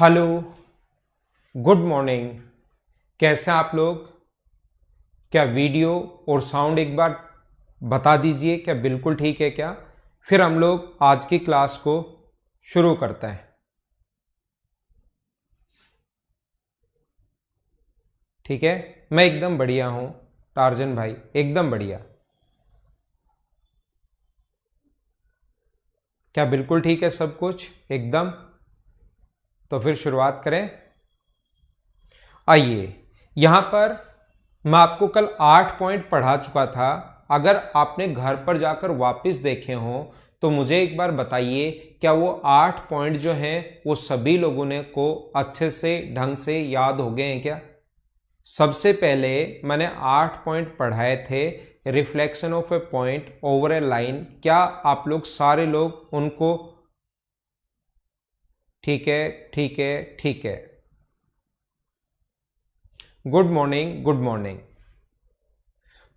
Hello, good morning. कैसे हैं आप लोग? क्या वीडियो और साउंड एक बार बता दीजिए, क्या बिल्कुल ठीक है क्या? फिर हम लोग आज की क्लास को शुरू करते हैं। ठीक है, मैं एकदम बढ़िया हूं टार्जन भाई, एकदम बढ़िया। क्या बिल्कुल ठीक है सब कुछ एकदम? तो फिर शुरुआत करें। आइए, यहां पर मैं आपको कल 8 पॉइंट पढ़ा चुका था। अगर आपने घर पर जाकर वापस देखे हों तो मुझे एक बार बताइए, क्या वो 8 पॉइंट जो हैं वो सभी लोगों ने को अच्छे से ढंग से याद हो गए हैं क्या? सबसे पहले मैंने 8 पॉइंट पढ़ाए थे, reflection of A point over A line. क्या आप लोग सारे लोग उनको? ठीक है, ठीक है, ठीक है। Good morning, good morning.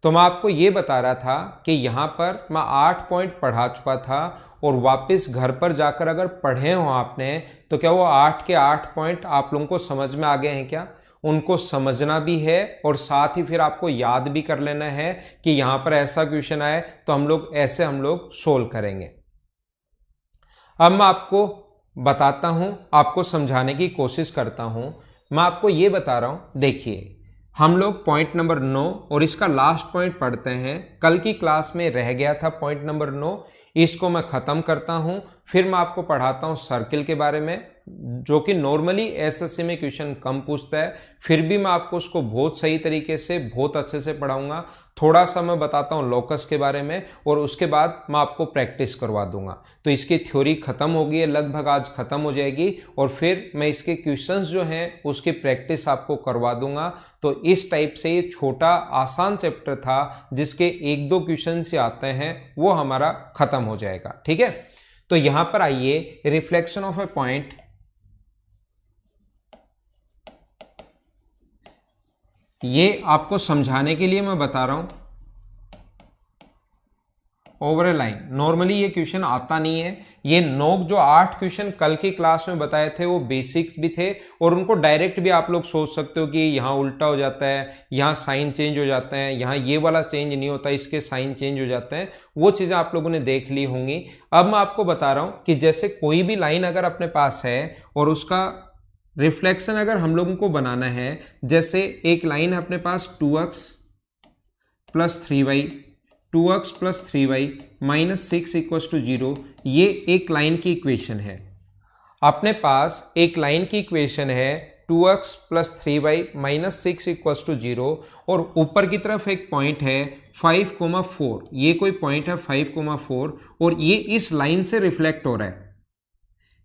तो मैं आपको ये बता रहा था कि यहाँ पर मैं 8 पॉइंट पढ़ा चुका था और वापस घर पर जाकर अगर पढ़े हो आपने तो क्या वो 8 के 8 पॉइंट आप लोगों को समझ में आ गए हैं क्या? उनको समझना भी है और साथ ही फिर आपको याद भी कर लेना है कि यहाँ पर ऐसा क्वेश्चन आए तो हम लोग सोल्व करेंगे। अब मैं आपको बताता हूं, आपको समझाने की कोशिश करता हूं। मैं आपको ये बता रहा हूं, देखिए हम लोग पॉइंट नंबर 9 और इसका लास्ट पॉइंट पढ़ते हैं। कल की क्लास में रह गया था पॉइंट नंबर 9, इसको मैं खत्म करता हूं, फिर मैं आपको पढ़ाता हूं सर्किल के बारे में, जो कि नॉर्मली एसएससी में क्वेश्चन कम पूछता है। फिर भी मैं आपको उसको बहुत सही तरीके से बहुत अच्छे से पढ़ाऊंगा। थोड़ा सा मैं बताता हूं लोकस के बारे में और उसके बाद मैं आपको प्रैक्टिस करवा दूंगा। तो इसकी थ्योरी खत्म हो गई है, लगभग आज खत्म हो जाएगी और फिर मैं इसके क्वेश्चंस जो हैं उसकी प्रैक्टिस आपको करवा दूंगा। तो इस टाइप से ये छोटा आसान चैप्टर था जिसके एक दो क्वेश्चन से आते हैं, वो हमारा खत्म हो जाएगा। ठीक है, तो यहां पर आइए, रिफ्लेक्शन ऑफ ए पॉइंट। ये आपको समझाने के लिए मैं बता रहा हूं, ओवर ए लाइन। नॉर्मली ये क्वेश्चन आता नहीं है। ये जो 8 क्वेश्चन कल की क्लास में बताए थे वो बेसिक्स भी थे और उनको डायरेक्ट भी आप लोग सोच सकते हो कि यहाँ उल्टा हो जाता है, यहाँ साइन चेंज हो जाता है, यहाँ ये वाला चेंज नहीं होता, इसके साइन चेंज हो जाते हैं। वो चीज़ें आप लोगों ने देख ली होंगी। अब मैं आपको बता रहा हूँ कि जैसे कोई भी लाइन अगर अपने पास है और उसका रिफ्लेक्शन अगर हम लोगों को बनाना है, जैसे एक लाइन है अपने पास 2x plus 3y, 2x plus 3y minus 6 equals to 0, ये एक लाइन की इक्वेशन है। अपने पास एक लाइन की इक्वेशन है 2x plus 3y minus 6 equals to 0 और ऊपर की तरफ एक पॉइंट है 5,4। ये कोई पॉइंट है 5,4 और ये इस लाइन से रिफ्लेक्ट हो रहा है,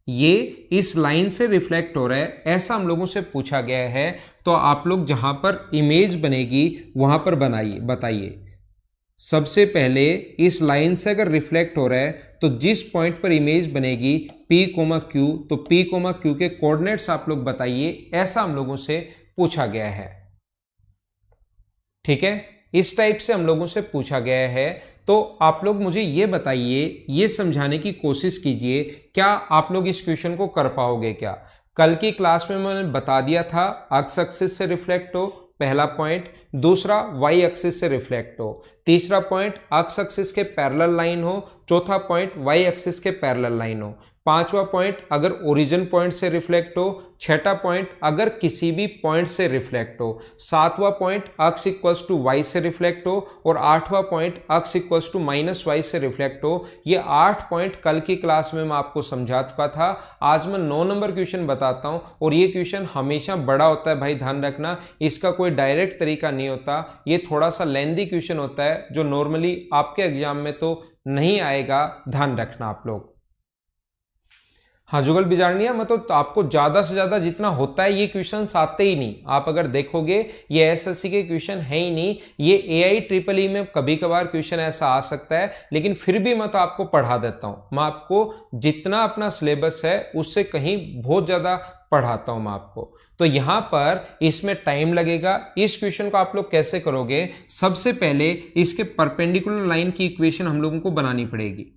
ये इस लाइन से रिफ्लेक्ट हो रहा है, ऐसा हम लोगों से पूछा गया है। तो आप लोग जहां पर इमेज बनेगी वहां पर बनाइए, बताइए। सबसे पहले इस लाइन से अगर रिफ्लेक्ट हो रहा है तो जिस पॉइंट पर इमेज बनेगी P, Q, तो P, Q के कोऑर्डिनेट्स आप लोग बताइए, ऐसा हम लोगों से पूछा गया है। ठीक है, इस टाइप से हम लोगों से पूछा गया है। तो आप लोग मुझे ये बताइए, ये समझाने की कोशिश कीजिए, क्या आप लोग इस क्वेश्चन को कर पाओगे क्या? कल की क्लास में मैंने बता दिया था एक्स एक्सिस से रिफ्लेक्ट हो, पहला पॉइंट। दूसरा वाई एक्सिस से रिफ्लेक्ट हो। तीसरा पॉइंट एक्स एक्सिस के पैरेलल लाइन हो। चौथा पॉइंट वाई एक्सिस के पैरेलल लाइन हो। पांचवा पॉइंट अगर ओरिजिन पॉइंट से रिफ्लेक्ट हो। छठा पॉइंट अगर किसी भी पॉइंट से रिफ्लेक्ट हो। सातवां point X equals to Y से रिफ्लेक्ट हो और आठवां point X equals to minus Y से रिफ्लेक्ट हो। ये 8 पॉइंट कल की क्लास में मैं आपको समझा चुका था। आज मैं 9 नंबर क्वेश्चन बताता हूं और ये क्वेश्चन हमेशा बड़ा होता है भाई, ध्यान रखना। इसका कोई डायरेक्ट तरीका नहीं होता, ये थोड़ा सा लेंदी क्वेश्चन होता है जो नॉर्मली आपके एग्जाम में तो नहीं आएगा, ध्यान रखना आप लोग। हाँ जुगल बिजारनिया, मतलब तो आपको ज्यादा से ज्यादा जितना होता है ये क्वेश्चन आते ही नहीं। आप अगर देखोगे ये एसएससी के क्वेश्चन है ही नहीं, ये AIEEE में कभी कभार क्वेश्चन ऐसा आ सकता है, लेकिन फिर भी मैं तो आपको पढ़ा देता हूं। मैं आपको जितना अपना सिलेबस है उससे कहीं बहुत ज्यादा पढ़ाता हूं मैं आपको। तो यहां पर इसमें टाइम लगेगा। इस क्वेश्चन को आप लोग कैसे करोगे? सबसे पहले इसके परपेंडिकुलर लाइन की इक्वेशन हम लोगों को बनानी पड़ेगी।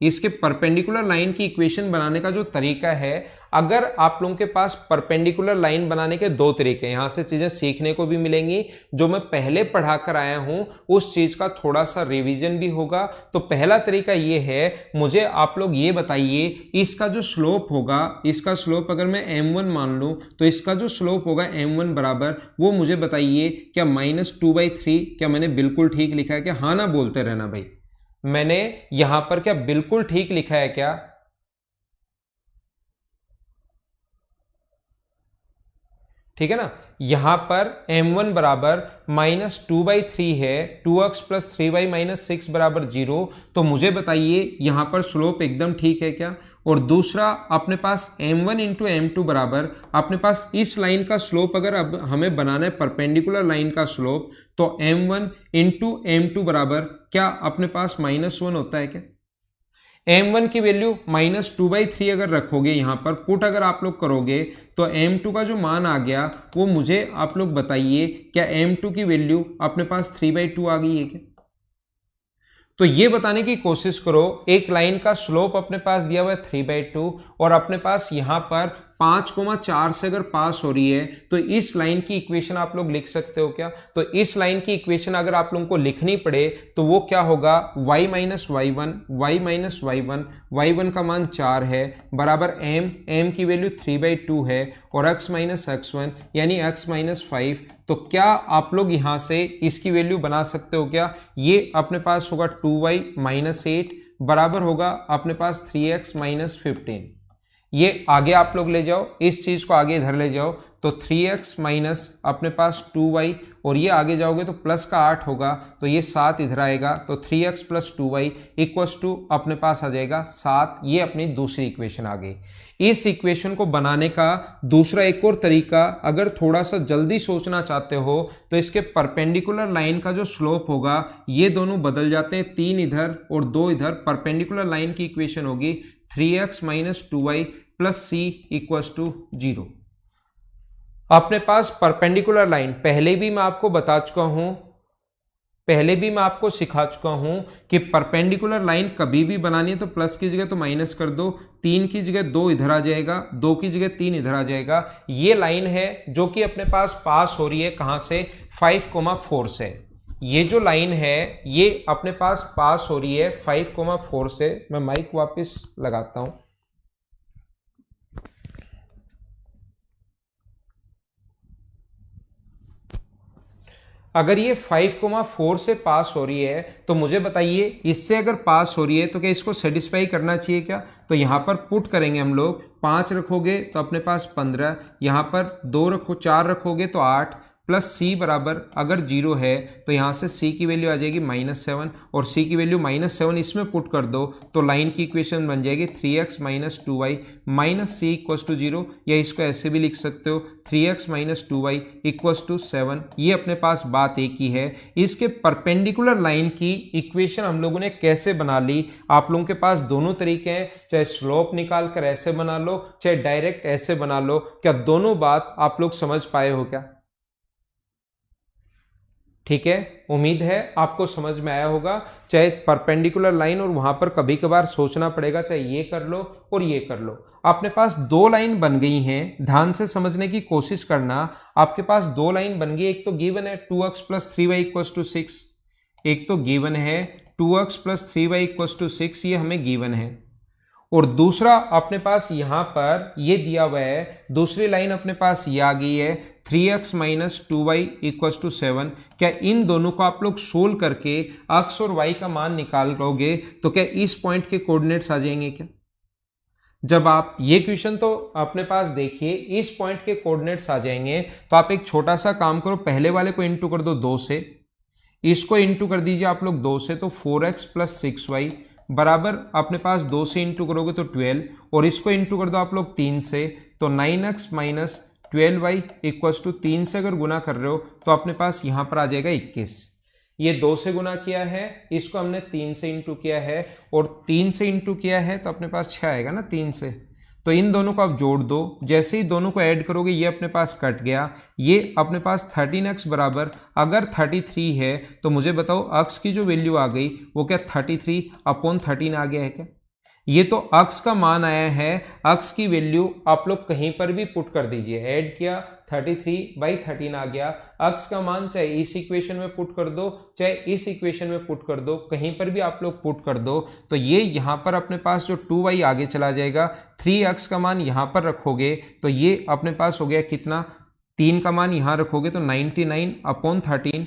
इसके परपेंडिकुलर लाइन की इक्वेशन बनाने का जो तरीका है, अगर आप लोगों के पास परपेंडिकुलर लाइन बनाने के दो तरीके हैं, यहां से चीजें सीखने को भी मिलेंगी, जो मैं पहले पढ़ा कर आया हूं उस चीज का थोड़ा सा रिवीजन भी होगा। तो पहला तरीका ये है, मुझे आप लोग ये बताइए इसका जो स्लोप होगा, इसका स्लोप अगर मैं m1 मान लूं तो इसका जो स्लोप होगा m1 बराबर, वो मुझे बताइए क्या -2/3, क्या मैंने बिल्कुल ठीक लिखा है क्या? हाँ ना बोलते रहना भाई, मैंने यहां पर क्या बिल्कुल ठीक लिखा है क्या? ठीक है ना, यहां पर m1 बराबर -2/3 है, 2x + 3y - 6 बराबर 0। तो मुझे बताइए यहां पर स्लोप एकदम ठीक है क्या? और दूसरा अपने पास m1 × m2 बराबर, अपने पास इस लाइन का स्लोप अगर अब हमें बनाना है परपेंडिकुलर लाइन का स्लोप, तो m1 × m2 बराबर क्या अपने पास -1 होता है क्या? m1 की वैल्यू -2/3 अगर रखोगे, यहां पर पुट अगर आप लोग करोगे तो m2 का जो मान आ गया वो मुझे आप लोग बताइए क्या m2 की वैल्यू अपने पास 3/2 आ गई है क्या? तो ये बताने की कोशिश करो, एक लाइन का स्लोप अपने पास दिया हुआ है 3/2 और अपने पास यहां पर 5,4 से अगर पास हो रही है तो इस लाइन की इक्वेशन आप लोग लिख सकते हो क्या? तो इस लाइन की इक्वेशन अगर आप लोगों को लिखनी पड़े तो वो क्या होगा, y - y1, y - y1, y1 का मान 4 है बराबर m की वैल्यू 3/2 है और x - x1 यानी x - 5। तो क्या आप लोग यहां से इसकी वैल्यू बना सकते हो क्या? ये अपने पास होगा 2y - 8 बराबर होगा अपने पास 3x - 15। ये आगे आप लोग ले जाओ, इस चीज को आगे इधर ले जाओ, तो 3x माइनस अपने पास 2y और ये आगे जाओगे तो प्लस का 8 होगा, तो ये 7 इधर आएगा, तो 3x + 2y = अपने पास आ जाएगा 7। ये अपनी दूसरी इक्वेशन आ गई। इस इक्वेशन को बनाने का दूसरा एक और तरीका, अगर थोड़ा सा जल्दी सोचना चाहते हो तो इसके परपेंडिकुलर लाइन का जो स्लोप होगा, ये दोनों बदल जाते हैं, 3 इधर और 2 इधर। परपेंडिकुलर लाइन की इक्वेशन होगी 3x - 2y + c = 0। अपने पास परपेंडिकुलर लाइन पहले भी मैं आपको बता चुका हूं, पहले भी मैं आपको सिखा चुका हूं कि परपेंडिकुलर लाइन कभी भी बनानी है तो प्लस की जगह तो माइनस कर दो, 3 की जगह 2 इधर आ जाएगा, 2 की जगह 3 इधर आ जाएगा। ये लाइन है जो कि अपने पास हो रही है कहां से, 5,4 से। ये जो लाइन है ये अपने पास हो रही है 5,4 से। मैं माइक वापस लगाता हूं। अगर ये 5,4 से पास हो रही है तो मुझे बताइए इससे अगर पास हो रही है तो क्या इसको सेटिस्फाई करना चाहिए क्या? तो यहां पर पुट करेंगे हम लोग, 5 रखोगे तो अपने पास 15, यहां पर 2 रखो, 4 रखोगे तो 8 प्लस c बराबर अगर 0 है तो यहां से c की वैल्यू आ जाएगी -7 और c की वैल्यू -7 इसमें पुट कर दो तो लाइन की इक्वेशन बन जाएगी 3x - 2y - c = 0, या इसको ऐसे भी लिख सकते हो 3x - 2y = 7। ये अपने पास बात एक ही है। इसके परपेंडिकुलर लाइन की इक्वेशन हम लोगों ने कैसे बना ली, आप लोगों के पास दोनों तरीके हैं, चाहे स्लोप निकाल कर ऐसे बना लो, चाहे डायरेक्ट ऐसे बना लो। क्या दोनों बात आप लोग समझ पाए हो क्या? ठीक है, उम्मीद है आपको समझ में आया होगा। चाहे परपेंडिकुलर लाइन और वहां पर कभी कभार सोचना पड़ेगा, चाहे ये कर लो और ये कर लो। अपने पास 2 लाइन बन गई हैं, ध्यान से समझने की कोशिश करना। आपके पास 2 लाइन बन गई, एक तो गिवन है 2x + 3y = 6, एक तो गिवन है 2x + 3y = 6, ये हमें गिवन है। और दूसरा अपने पास यहां पर ये दिया हुआ है, दूसरी लाइन अपने पास ये आ गई है 3x - 2y = 7। क्या इन दोनों को आप लोग सोल्व करके x और y का मान निकालोगे तो क्या इस पॉइंट के कोऑर्डिनेट्स आ जाएंगे क्या? जब आप ये क्वेश्चन तो अपने पास देखिए, इस पॉइंट के कोऑर्डिनेट्स आ जाएंगे तो आप एक छोटा सा काम करो, पहले वाले को इंटू कर दो 2 से, इसको इंटू कर दीजिए आप लोग 2 से, तो 4x + 6y बराबर अपने पास 2 से इंटू करोगे तो 12, और इसको इंटू कर दो आप लोग 3 से, तो 9x - 12y = 3 से अगर गुना कर रहे हो तो अपने पास यहां पर आ जाएगा 21। ये 2 से गुना किया है, इसको हमने 3 से इंटू किया है, और 3 से इंटू किया है तो अपने पास 6 आएगा ना 3 से। तो इन दोनों को आप जोड़ दो, जैसे ही दोनों को ऐड करोगे ये अपने पास कट गया, ये अपने पास 13x बराबर अगर 33 है तो मुझे बताओ x की जो वैल्यू आ गई वो क्या 33/13 आ गया है क्या? ये तो अक्स का मान आया है, अक्स की वैल्यू आप लोग कहीं पर भी पुट कर दीजिए। ऐड किया 33/13 आ गया। अक्स का मान चाहे इस इक्वेशन में पुट कर दो चाहे इस इक्वेशन में पुट कर दो, कहीं पर भी आप लोग पुट कर दो तो ये यहाँ पर अपने पास जो 2y आगे चला जाएगा। 3x का मान यहाँ पर रखोगे तो ये अपने पास हो गया कितना, 3 का मान यहाँ रखोगे तो 99/13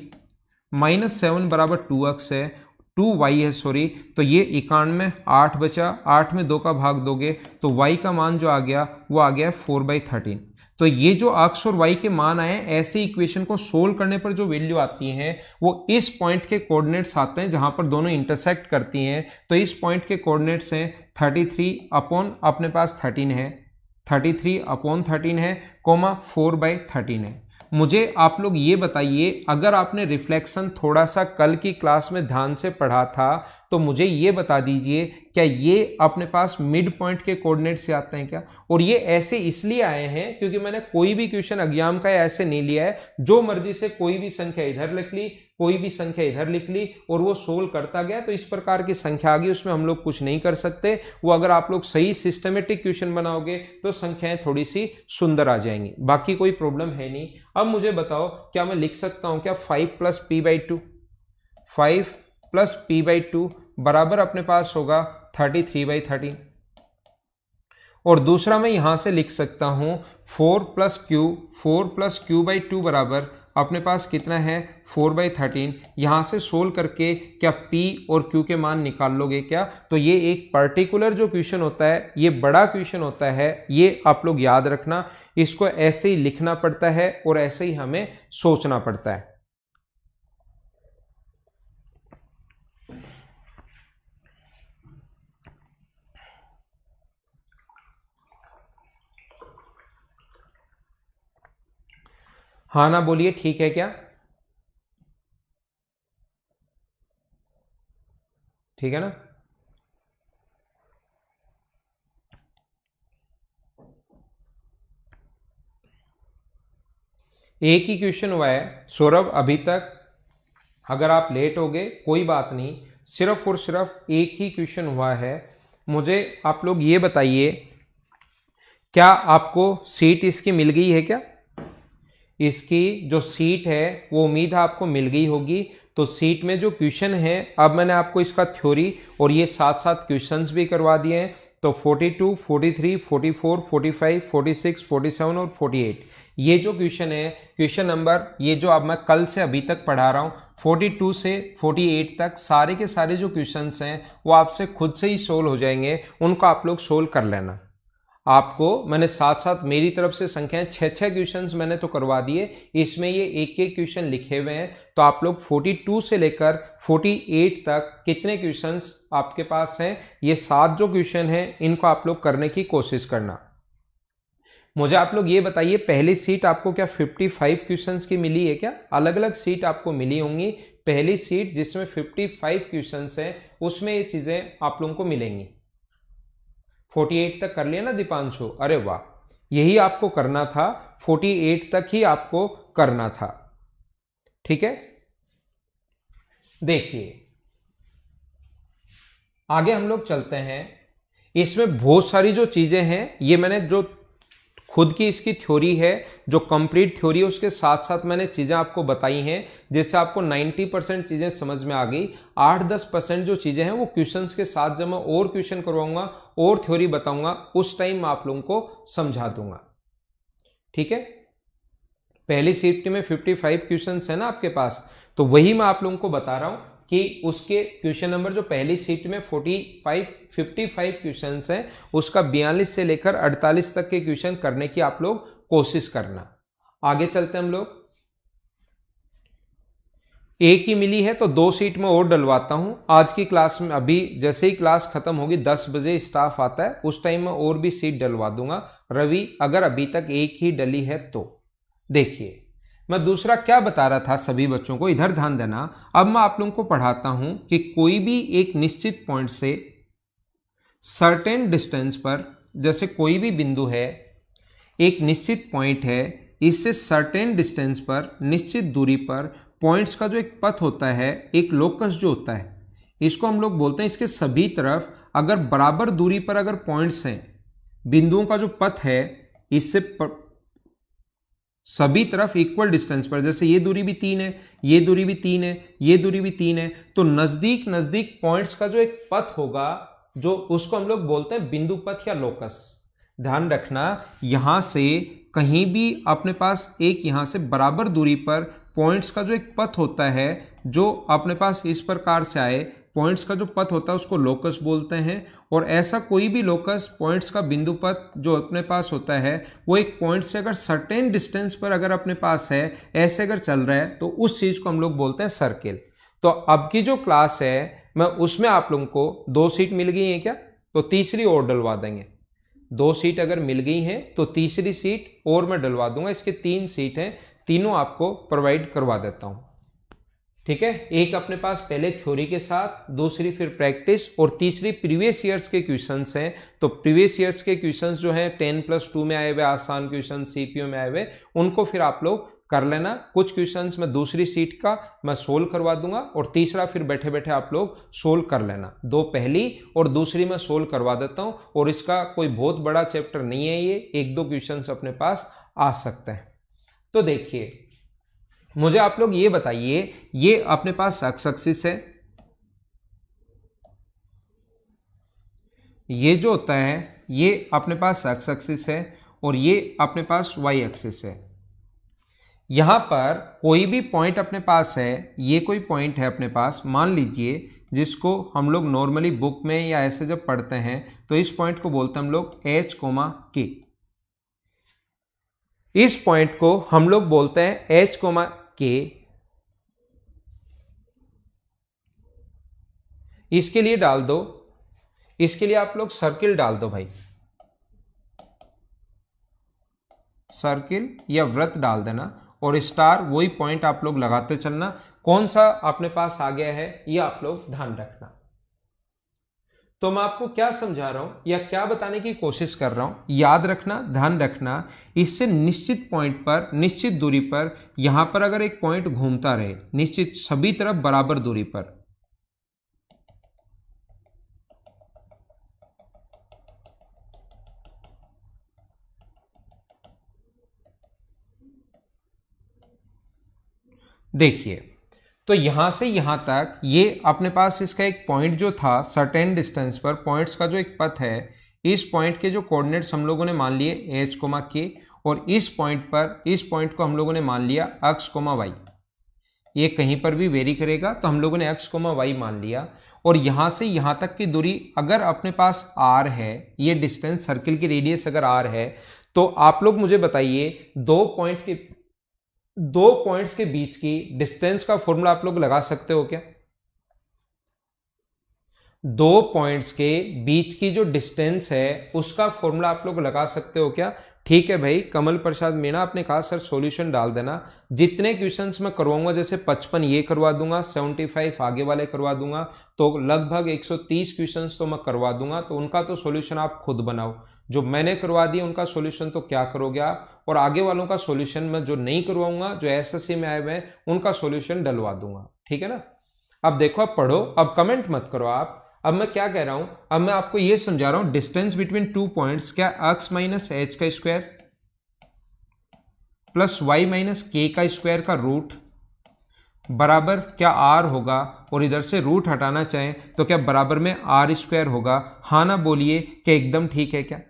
-7 बराबर 2x है, 2y है सॉरी, तो ये 91, 8 बचा, 8 में 2 का भाग दोगे तो y का मान जो आ गया वो आ गया 4/13। तो ये जो अक्स और y के मान आए, ऐसे इक्वेशन को सोल्व करने पर जो वैल्यू आती है वो इस पॉइंट के कोऑर्डिनेट्स आते हैं जहां पर दोनों इंटरसेक्ट करती हैं। तो इस पॉइंट के कोऑर्डिनेट्स हैं 33 अपॉन अपने पास 13 है, 33/13 है, कोमा 4/13 है। मुझे आप लोग ये बताइए, अगर आपने रिफ्लेक्शन थोड़ा सा कल की क्लास में ध्यान से पढ़ा था तो मुझे ये बता दीजिए क्या ये अपने पास मिड पॉइंट के कोऑर्डिनेट से आते हैं क्या? और ये ऐसे इसलिए आए हैं क्योंकि मैंने कोई भी क्वेश्चन एग्जाम का ऐसे नहीं लिया है, जो मर्जी से कोई भी संख्या इधर लिख ली, कोई भी संख्या इधर लिख ली और वो सोल्व करता गया, तो इस प्रकार की संख्या आ गई, उसमें हम लोग कुछ नहीं कर सकते। वो अगर आप लोग सही सिस्टमेटिक क्वेश्चन बनाओगे तो संख्याएं थोड़ी सी सुंदर आ जाएंगी, बाकी कोई प्रॉब्लम है नहीं। अब मुझे बताओ क्या मैं लिख सकता हूं क्या 5 + p/2, 5 + p/2 बराबर अपने पास होगा 33/13। और दूसरा मैं यहां से लिख सकता हूं 4 + q/2 बराबर अपने पास कितना है 4/13। यहां से सोल्व करके क्या p और q के मान निकाल लोगे क्या? तो ये एक पर्टिकुलर जो क्वेश्चन होता है, ये बड़ा क्वेश्चन होता है, ये आप लोग याद रखना। इसको ऐसे ही लिखना पड़ता है और ऐसे ही हमें सोचना पड़ता है। हाँ ना बोलिए, ठीक है क्या? ठीक है ना? एक ही क्वेश्चन हुआ है सौरभ अभी तक, अगर आप लेट हो गए कोई बात नहीं, सिर्फ और सिर्फ एक ही क्वेश्चन हुआ है। मुझे आप लोग ये बताइए, क्या आपको सीट इसकी मिल गई है क्या? इसकी जो सीट है वो उम्मीद है आपको मिल गई होगी। तो सीट में जो क्वेश्चन है, अब मैंने आपको इसका थ्योरी और ये साथ साथ क्वेश्चंस भी करवा दिए हैं। तो 42, 43, 44, 45, 46, 47 और 48 ये जो क्वेश्चन है, क्वेश्चन नंबर ये जो अब मैं कल से अभी तक पढ़ा रहा हूँ 42 से 48 तक, सारे के सारे जो क्वेश्चंस हैं वो आपसे खुद से ही सोल्व हो जाएंगे, उनको आप लोग सोल्व कर लेना। आपको मैंने साथ साथ मेरी तरफ से संख्याएं 6 क्वेश्चंस मैंने तो करवा दिए, इसमें ये एक एक क्वेश्चन लिखे हुए हैं। तो आप लोग 42 से लेकर 48 तक कितने क्वेश्चंस आपके पास हैं, ये 7 जो क्वेश्चन हैं इनको आप लोग करने की कोशिश करना। मुझे आप लोग ये बताइए, पहली सीट आपको क्या 55 क्वेश्चंस की मिली है क्या? अलग अलग सीट आपको मिली होंगी। पहली सीट जिसमें 55 क्वेश्चंस हैं उसमें ये चीजें आप लोगों को मिलेंगी। 48 तक कर लिया ना दीपांशु? अरे वाह, यही आपको करना था, 48 तक ही आपको करना था। ठीक है, देखिए आगे हम लोग चलते हैं। इसमें बहुत सारी जो चीजें हैं, ये मैंने जो खुद की इसकी थ्योरी है, जो कंप्लीट थ्योरी है, उसके साथ साथ मैंने चीजें आपको बताई हैं, जिससे आपको 90% चीजें समझ में आ गई। 8-10% जो चीजें हैं वो क्वेश्चंस के साथ जब मैं और क्वेश्चन करवाऊंगा और थ्योरी बताऊंगा उस टाइम मैं आप लोगों को समझा दूंगा। ठीक है, पहली शिफ्ट में 55 क्वेश्चंस है ना आपके पास, तो वही मैं आप लोगों को बता रहा हूं कि उसके क्वेश्चन नंबर जो पहली शिफ्ट में 55 क्वेश्चंस हैं, उसका 42 से लेकर 48 तक के क्वेश्चन करने की आप लोग कोशिश करना। आगे चलते हैं हम लोग। एक ही मिली है तो 2 सीट में और डलवाता हूं आज की क्लास में। अभी जैसे ही क्लास खत्म होगी 10 बजे स्टाफ आता है, उस टाइम में और भी सीट डलवा दूंगा। रवि, अगर अभी तक एक ही डली है तो देखिए मैं दूसरा क्या बता रहा था सभी बच्चों को, इधर ध्यान देना। अब मैं आप लोगों को पढ़ाता हूं कि कोई भी एक निश्चित पॉइंट से सर्टेन डिस्टेंस पर, जैसे कोई भी बिंदु है, एक निश्चित पॉइंट है, इससे सर्टेन डिस्टेंस पर, निश्चित दूरी पर पॉइंट्स का जो एक पथ होता है, एक लोकस जो होता है, इसको हम लोग बोलते हैं इसके सभी तरफ अगर बराबर दूरी पर अगर पॉइंट्स हैं, बिंदुओं का जो पथ है इससे सभी तरफ इक्वल डिस्टेंस पर, जैसे ये दूरी भी 3 है, ये दूरी भी 3 है, ये दूरी भी 3 है, तो नजदीक नजदीक पॉइंट्स का जो एक पथ होगा जो उसको हम लोग बोलते हैं बिंदु पथ या लोकस। ध्यान रखना यहां से कहीं भी अपने पास एक यहां से बराबर दूरी पर पॉइंट्स का जो एक पथ होता है जो अपने पास इस प्रकार से आए, पॉइंट्स का जो पथ होता है उसको लोकस बोलते हैं। और ऐसा कोई भी लोकस पॉइंट्स का बिंदु पथ जो अपने पास होता है वो एक पॉइंट से अगर सर्टेन डिस्टेंस पर अगर अपने पास है, ऐसे अगर चल रहा है, तो उस चीज को हम लोग बोलते हैं सर्किल। तो अब की जो क्लास है मैं उसमें आप लोगों को 2 सीट मिल गई हैं क्या, तो तीसरी और डलवा देंगे। 2 सीट अगर मिल गई हैं तो तीसरी सीट और मैं डलवा दूंगा। इसके 3 सीट हैं, तीनों आपको प्रोवाइड करवा देता हूं। ठीक है, एक अपने पास पहले थ्योरी के साथ, दूसरी फिर प्रैक्टिस, और तीसरी प्रीवियस ईयर्स के क्वेश्चंस हैं। तो प्रीवियस ईयर्स के क्वेश्चंस जो हैं 10+2 में आए हुए आसान क्वेश्चन, सीपीयू में आए हुए, उनको फिर आप लोग कर लेना। कुछ क्वेश्चंस मैं दूसरी सीट का मैं सोल्व करवा दूंगा और तीसरा फिर बैठे बैठे आप लोग सोल्व कर लेना। 2 पहली और दूसरी मैं सोल्व करवा देता हूं, और इसका कोई बहुत बड़ा चैप्टर नहीं है, ये 1-2 क्वेश्चंस अपने पास आ सकते हैं। तो देखिए, मुझे आप लोग ये बताइए, ये अपने पास एक्स एक्सिस है, ये जो होता है ये अपने पास एक्स एक्सिस है, और ये अपने पास वाई एक्सिस है। यहां पर कोई भी पॉइंट अपने पास है, ये कोई पॉइंट है अपने पास, मान लीजिए, जिसको हम लोग नॉर्मली बुक में या ऐसे जब पढ़ते हैं तो इस पॉइंट को बोलते हैं हम लोग H, K। इस पॉइंट को हम लोग बोलते हैं H, K। इसके लिए डाल दो, इसके लिए आप लोग सर्किल डाल दो भाई, सर्किल या वृत्त डाल देना, और स्टार वही पॉइंट आप लोग लगाते चलना। कौन सा अपने पास आ गया है ये आप लोग ध्यान रखना। तो मैं आपको क्या समझा रहा हूं या क्या बताने की कोशिश कर रहा हूं, याद रखना, ध्यान रखना। इससे निश्चित पॉइंट पर, निश्चित दूरी पर, यहां पर अगर एक पॉइंट घूमता रहे निश्चित सभी तरफ बराबर दूरी पर, देखिए, तो यहां से यहां तक ये अपने पास इसका एक पॉइंट जो था सर्टेन डिस्टेंस पर, पॉइंट्स का जो एक पथ है, इस पॉइंट के जो कोऑर्डिनेट्स हम लोगों ने मान लिए H, K, और इस पॉइंट पर, इस पॉइंट को हम लोगों ने मान लिया x, y। ये कहीं पर भी वेरी करेगा तो हम लोगों ने x, y मान लिया। और यहां से यहां तक की दूरी अगर अपने पास r है, ये डिस्टेंस सर्किल की रेडियस अगर r है, तो आप लोग मुझे बताइए 2 पॉइंट्स के बीच की डिस्टेंस का फॉर्मूला आप लोग लगा सकते हो क्या? 2 पॉइंट्स के बीच की जो डिस्टेंस है उसका फॉर्मूला आप लोग लगा सकते हो क्या? ठीक है भाई, कमल प्रसाद मीणा आपने कहा सर सॉल्यूशन डाल देना। जितने क्वेश्चंस मैं करवाऊंगा, जैसे 55 ये करवा दूंगा, 75 आगे वाले करवा दूंगा, तो लगभग 130 क्वेश्चंस तो मैं करवा दूंगा। तो उनका तो सॉल्यूशन आप खुद बनाओ, जो मैंने करवा दिया उनका सॉल्यूशन तो क्या करोगे आप, और आगे वालों का सॉल्यूशन मैं जो नहीं करवाऊंगा, जो एसएससी में आए हुए हैं उनका सॉल्यूशन डलवा दूंगा। ठीक है ना? अब देखो, अब पढ़ो, अब कमेंट मत करो आप। अब मैं क्या कह रहा हूं, अब मैं आपको यह समझा रहा हूं, डिस्टेंस बिटवीन 2 पॉइंट्स, क्या x माइनस एच का स्क्वायर प्लस y माइनस के का स्क्वायर का रूट बराबर क्या r होगा, और इधर से रूट हटाना चाहें तो क्या बराबर में r स्क्वायर होगा। हाँ ना बोलिए, क्या एकदम ठीक है क्या?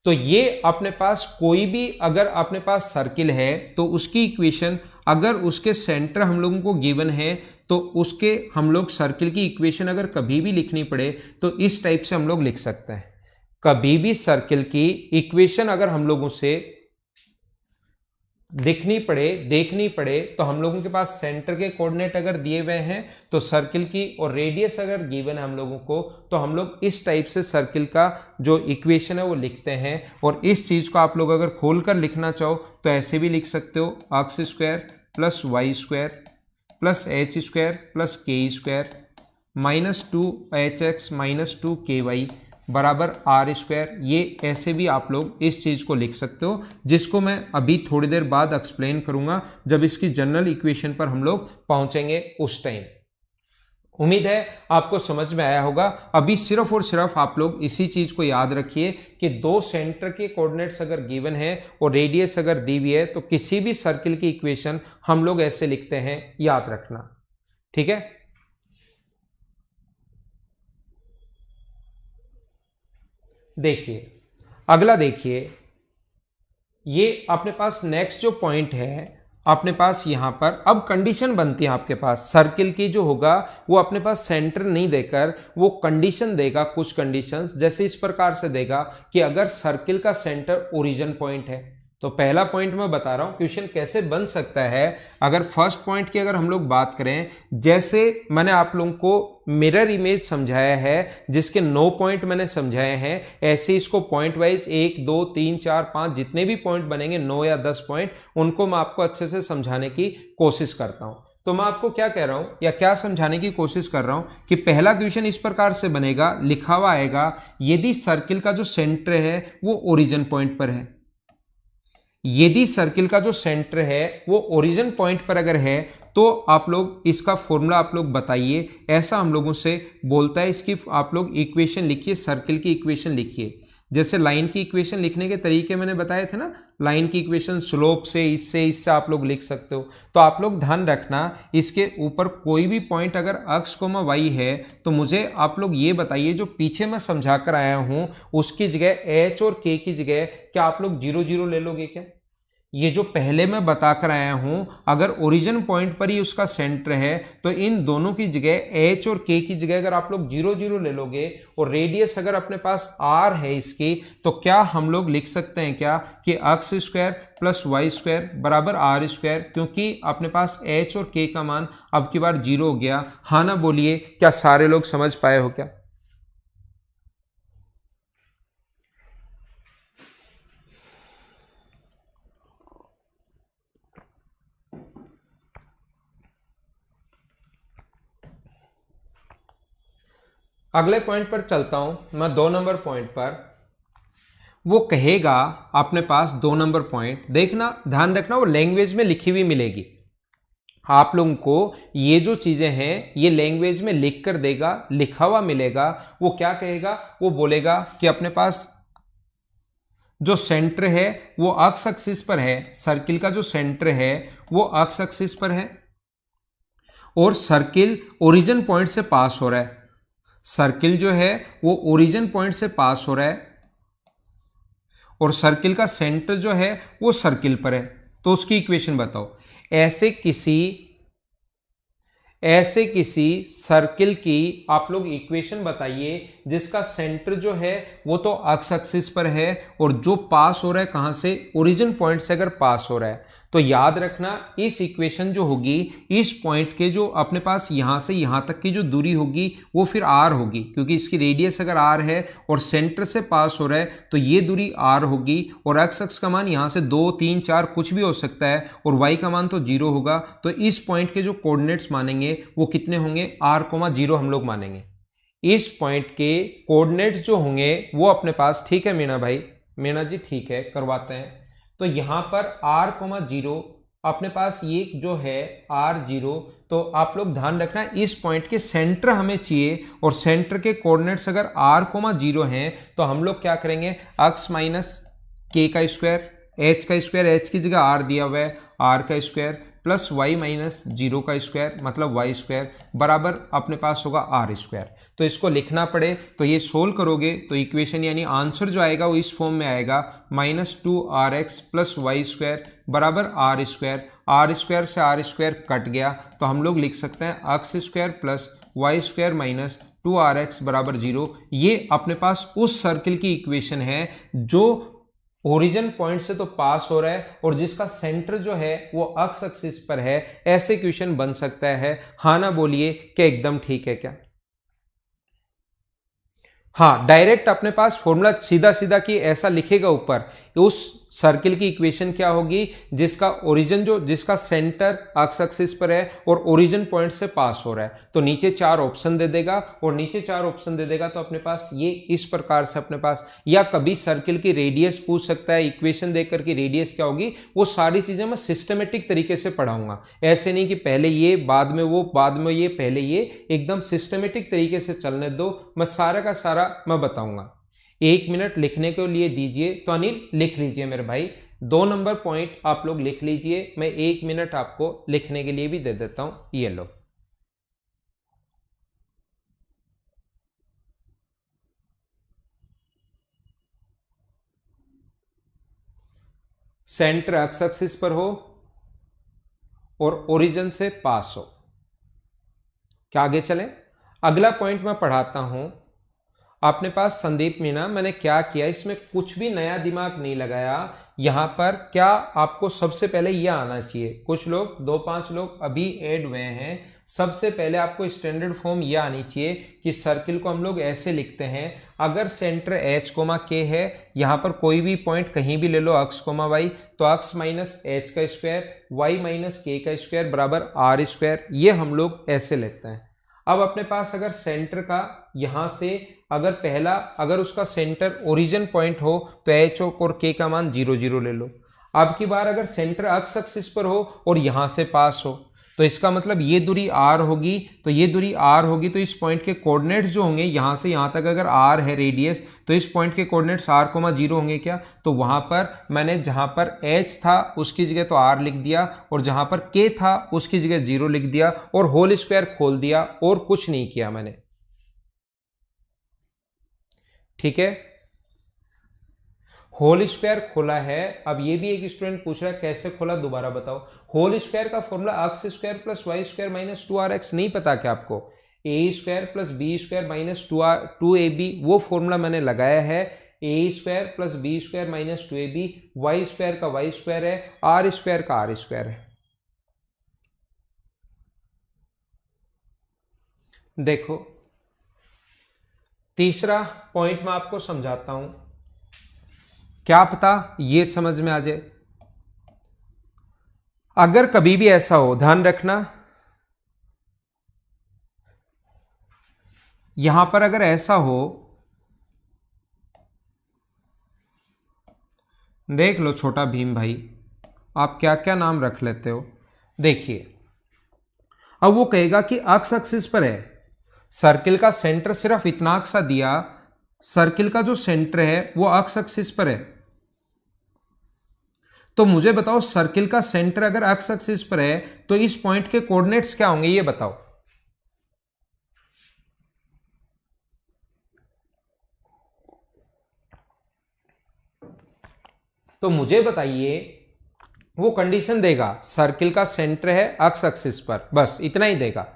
तो ये अपने पास कोई भी अगर अपने पास सर्किल है तो उसकी इक्वेशन, अगर उसके सेंटर हम लोगों को गिवन है तो उसके हम लोग सर्किल की इक्वेशन अगर कभी भी लिखनी पड़े तो इस टाइप से हम लोग लिख सकते हैं। कभी भी सर्किल की इक्वेशन अगर हम लोगों से लिखनी पड़े, देखनी पड़े, तो हम लोगों के पास सेंटर के कोऑर्डिनेट अगर दिए हुए हैं तो सर्किल की, और रेडियस अगर गिवन है हम लोगों को, तो हम लोग इस टाइप से सर्किल का जो इक्वेशन है वो लिखते हैं। और इस चीज को आप लोग अगर खोलकर लिखना चाहो तो ऐसे भी लिख सकते हो, x square plus Y square plus H square plus k square minus 2hx minus 2ky बराबर आर स्क्वायर। ये ऐसे भी आप लोग इस चीज को लिख सकते हो, जिसको मैं अभी थोड़ी देर बाद एक्सप्लेन करूंगा, जब इसकी जनरल इक्वेशन पर हम लोग पहुंचेंगे उस टाइम। उम्मीद है आपको समझ में आया होगा। अभी सिर्फ और सिर्फ आप लोग इसी चीज को याद रखिए कि दो सेंटर के कोऑर्डिनेट्स अगर गिवन है और रेडियस अगर दी हुई है तो किसी भी सर्किल की इक्वेशन हम लोग ऐसे लिखते हैं, याद रखना, ठीक है। देखिए अगला, देखिए ये अपने पास नेक्स्ट जो पॉइंट है, अपने पास यहां पर अब कंडीशन बनती है आपके पास सर्किल की जो होगा वो अपने पास सेंटर नहीं देकर वो कंडीशन देगा, कुछ कंडीशंस जैसे इस प्रकार से देगा कि अगर सर्किल का सेंटर ओरिजिन पॉइंट है, तो पहला पॉइंट मैं बता रहा हूं क्वेश्चन कैसे बन सकता है। अगर फर्स्ट पॉइंट की अगर हम लोग बात करें, जैसे मैंने आप लोगों को मिरर इमेज समझाया है जिसके 9 पॉइंट मैंने समझाए हैं, ऐसे इसको पॉइंट वाइज 1 2 3 4 5 जितने भी पॉइंट बनेंगे 9 या 10 पॉइंट, उनको मैं आपको अच्छे से समझाने की कोशिश करता हूं। तो मैं आपको क्या कह रहा हूं या क्या समझाने की कोशिश कर रहा हूं कि पहला क्वेश्चन इस प्रकार से बनेगा, लिखा हुआ आएगा यदि सर्किल का जो सेंटर है वो ओरिजिन पॉइंट पर है, यदि सर्किल का जो सेंटर है वो ओरिजिन पॉइंट पर अगर है तो आप लोग इसका फॉर्मूला आप लोग बताइए, ऐसा हम लोगों से बोलता है। इसकी आप लोग इक्वेशन लिखिए, सर्किल की इक्वेशन लिखिए। जैसे लाइन की इक्वेशन लिखने के तरीके मैंने बताए थे ना, लाइन की इक्वेशन स्लोप से, इससे आप लोग लिख सकते हो। तो आप लोग ध्यान रखना इसके ऊपर कोई भी पॉइंट अगर x, y है तो मुझे आप लोग ये बताइए जो पीछे मैं समझा कर आया हूं उसकी जगह h और k की जगह क्या आप लोग 0 0 ले लोगे क्या? ये जो पहले मैं बताकर आया हूं अगर ओरिजिन पॉइंट पर ही उसका सेंटर है तो इन दोनों की जगह h और k की जगह अगर आप लोग 0 0 ले लोगे और रेडियस अगर अपने पास r है इसकी, तो क्या हम लोग लिख सकते हैं क्या कि x square plus Y square बराबर आर स्क्वायर, क्योंकि अपने पास h और k का मान अब की बार 0 हो गया। हाँ ना बोलिए, क्या सारे लोग समझ पाए हो क्या? अगले पॉइंट पर चलता हूं मैं, 2 नंबर पॉइंट पर। वो कहेगा अपने पास 2 नंबर पॉइंट, देखना ध्यान रखना वो लैंग्वेज में लिखी हुई मिलेगी आप लोगों को। ये जो चीजें हैं ये लैंग्वेज में लिख कर देगा, लिखा हुआ मिलेगा। वो क्या कहेगा, वो बोलेगा कि अपने पास जो सेंटर है वो एक्स एक्सिस पर है, सर्किल का जो सेंटर है वो एक्स एक्सिस पर है और सर्किल ओरिजिन पॉइंट से पास हो रहा है। सर्किल जो है वो ओरिजिन पॉइंट से पास हो रहा है और सर्किल का सेंटर जो है वो सर्किल पर है। तो उसकी इक्वेशन बताओ। ऐसे किसी सर्किल की आप लोग इक्वेशन बताइए जिसका सेंटर जो है वो तो एक्स एक्सिस पर है और जो पास हो रहा है कहां से, ओरिजिन पॉइंट से अगर पास हो रहा है तो याद रखना इस इक्वेशन जो होगी इस पॉइंट के जो अपने पास यहां से यहां तक की जो दूरी होगी वो फिर r होगी, क्योंकि इसकी रेडियस अगर r है और सेंटर से पास हो रहा है तो ये दूरी r होगी और x अक्ष का मान यहां से 2 3 4 कुछ भी हो सकता है और y का मान तो 0 होगा। तो इस पॉइंट के जो कोऑर्डिनेट्स मानेंगे वो कितने होंगे, r,0 हम लोग मानेंगे। इस पॉइंट के कोऑर्डिनेट्स जो होंगे वो अपने पास, ठीक है मीना भाई, मीना जी ठीक है करवाते हैं। तो यहां पर r,0 अपने पास ये जो है r0, तो आप लोग ध्यान रखना इस पॉइंट के सेंटर हमें चाहिए और सेंटर के कोऑर्डिनेट्स अगर r,0 हैं तो हम लोग क्या करेंगे, x माइनस k का स्क्वायर, h का स्क्वायर, h की जगह r दिया हुआ है, r का स्क्वायर प्लस y माइनस 0 का स्क्वायर मतलब y स्क्वायर बराबर अपने पास होगा r स्क्वायर। तो इसको लिखना पड़े तो ये सोल्व करोगे तो इक्वेशन यानी आंसर जो आएगा वो इस फॉर्म में आएगा, -2rx प्लस वाई स्क्वायर बराबर r स्क्वायर। r स्क्वायर से r स्क्वायर कट गया तो हम लोग लिख सकते हैं x square plus Y square minus 2rx बराबर 0। ये अपने पास उस सर्किल की इक्वेशन है जो ओरिजिन पॉइंट से तो पास हो रहा है और जिसका सेंटर जो है वो एक्स एक्सिस पर है। ऐसे क्वेश्चन बन सकता है। हाँ ना बोलिए, क्या एकदम ठीक है क्या? हाँ, डायरेक्ट अपने पास फॉर्मूला सीधा सीधा कि ऐसा लिखेगा ऊपर, उस सर्किल की इक्वेशन क्या होगी जिसका ओरिजिन जिसका सेंटर एक्स एक्सिस पर है और ओरिजिन पॉइंट से पास हो रहा है। तो नीचे 4 ऑप्शन दे देगा और नीचे 4 ऑप्शन दे देगा तो अपने पास ये इस प्रकार से अपने पास, या कभी सर्किल की रेडियस पूछ सकता है, इक्वेशन देकर की रेडियस क्या होगी, वो सारी चीजें मैं सिस्टमेटिक तरीके से पढ़ाऊंगा। ऐसे नहीं कि पहले ये बाद में वो बाद में ये पहले ये, एकदम सिस्टमेटिक तरीके से चलने दो, मैं सारा का सारा मैं बताऊंगा। 1 मिनट लिखने के लिए दीजिए। तो अनिल लिख लीजिए मेरे भाई, 2 नंबर पॉइंट आप लोग लिख लीजिए, मैं 1 मिनट आपको लिखने के लिए भी दे देता हूं। ये लो, सेंटर एक्स एक्सिस पर हो और ओरिजिन से पास हो। क्या आगे चले, अगला पॉइंट मैं पढ़ाता हूं। अपने पास संदीप मीना, मैंने क्या किया, इसमें कुछ भी नया दिमाग नहीं लगाया। यहां पर क्या आपको सबसे पहले यह आना चाहिए, कुछ लोग 2-5 लोग अभी ऐड हुए हैं, सबसे पहले आपको स्टैंडर्ड फॉर्म यह आनी चाहिए कि सर्किल को हम लोग ऐसे लिखते हैं, अगर सेंटर एच कोमा के है, यहां पर कोई भी पॉइंट कहीं भी ले लो एक्स कोमा वाई, तो एक्स माइनस एच का स्क्वायर वाई माइनस के का स्क्वायर बराबर आर स्क्वायर, ये हम लोग ऐसे लेते हैं। अब अपने पास अगर सेंटर का यहां से अगर पहला अगर उसका सेंटर ओरिजिन पॉइंट हो तो एच और के का मान 0 ले लो। अब की बार अगर सेंटर एक्स एक्सिस पर हो और यहां से पास हो तो इसका मतलब ये दूरी r होगी, तो ये दूरी r होगी, तो इस पॉइंट के कोऑर्डिनेट्स जो होंगे यहां से यहां तक अगर r है रेडियस, तो इस पॉइंट के कोऑर्डिनेट्स r, 0 होंगे क्या, तो वहां पर मैंने जहां पर h था उसकी जगह तो r लिख दिया और जहां पर k था उसकी जगह 0 लिख दिया और होल स्क्वायर खोल दिया और कुछ नहीं किया मैंने। ठीक है, होल स्क्वायर खोला है। अब ये भी एक स्टूडेंट पूछ रहा है कैसे खोला, दोबारा बताओ। होल स्क्वायर का formula x square plus Y square minus 2rx, नहीं पता क्या आपको, a square plus b square minus 2ab, वो फॉर्मूला मैंने लगाया है। A square plus b square minus 2ab, y square का वाई स्क्वायर है, आर स्क्वायर का आर स्क्वायर है। देखो तीसरा पॉइंट मैं आपको समझाता हूं, क्या पता ये समझ में आ जाए। अगर कभी भी ऐसा हो, ध्यान रखना, यहां पर अगर ऐसा हो, देख लो छोटा भीम भाई, आप क्या क्या नाम रख लेते हो। देखिए अब वो कहेगा कि एक्स एक्सिस पर है, सर्किल का सेंटर सिर्फ इतना सा दिया, सर्किल का जो सेंटर है वो एक्स एक्सिस पर है, तो मुझे बताओ सर्किल का सेंटर अगर एक्स एक्सिस पर है तो इस पॉइंट के कोऑर्डिनेट्स क्या होंगे, ये बताओ। तो मुझे बताइए, वो कंडीशन देगा सर्किल का सेंटर है एक्स एक्सिस पर, बस इतना ही देगा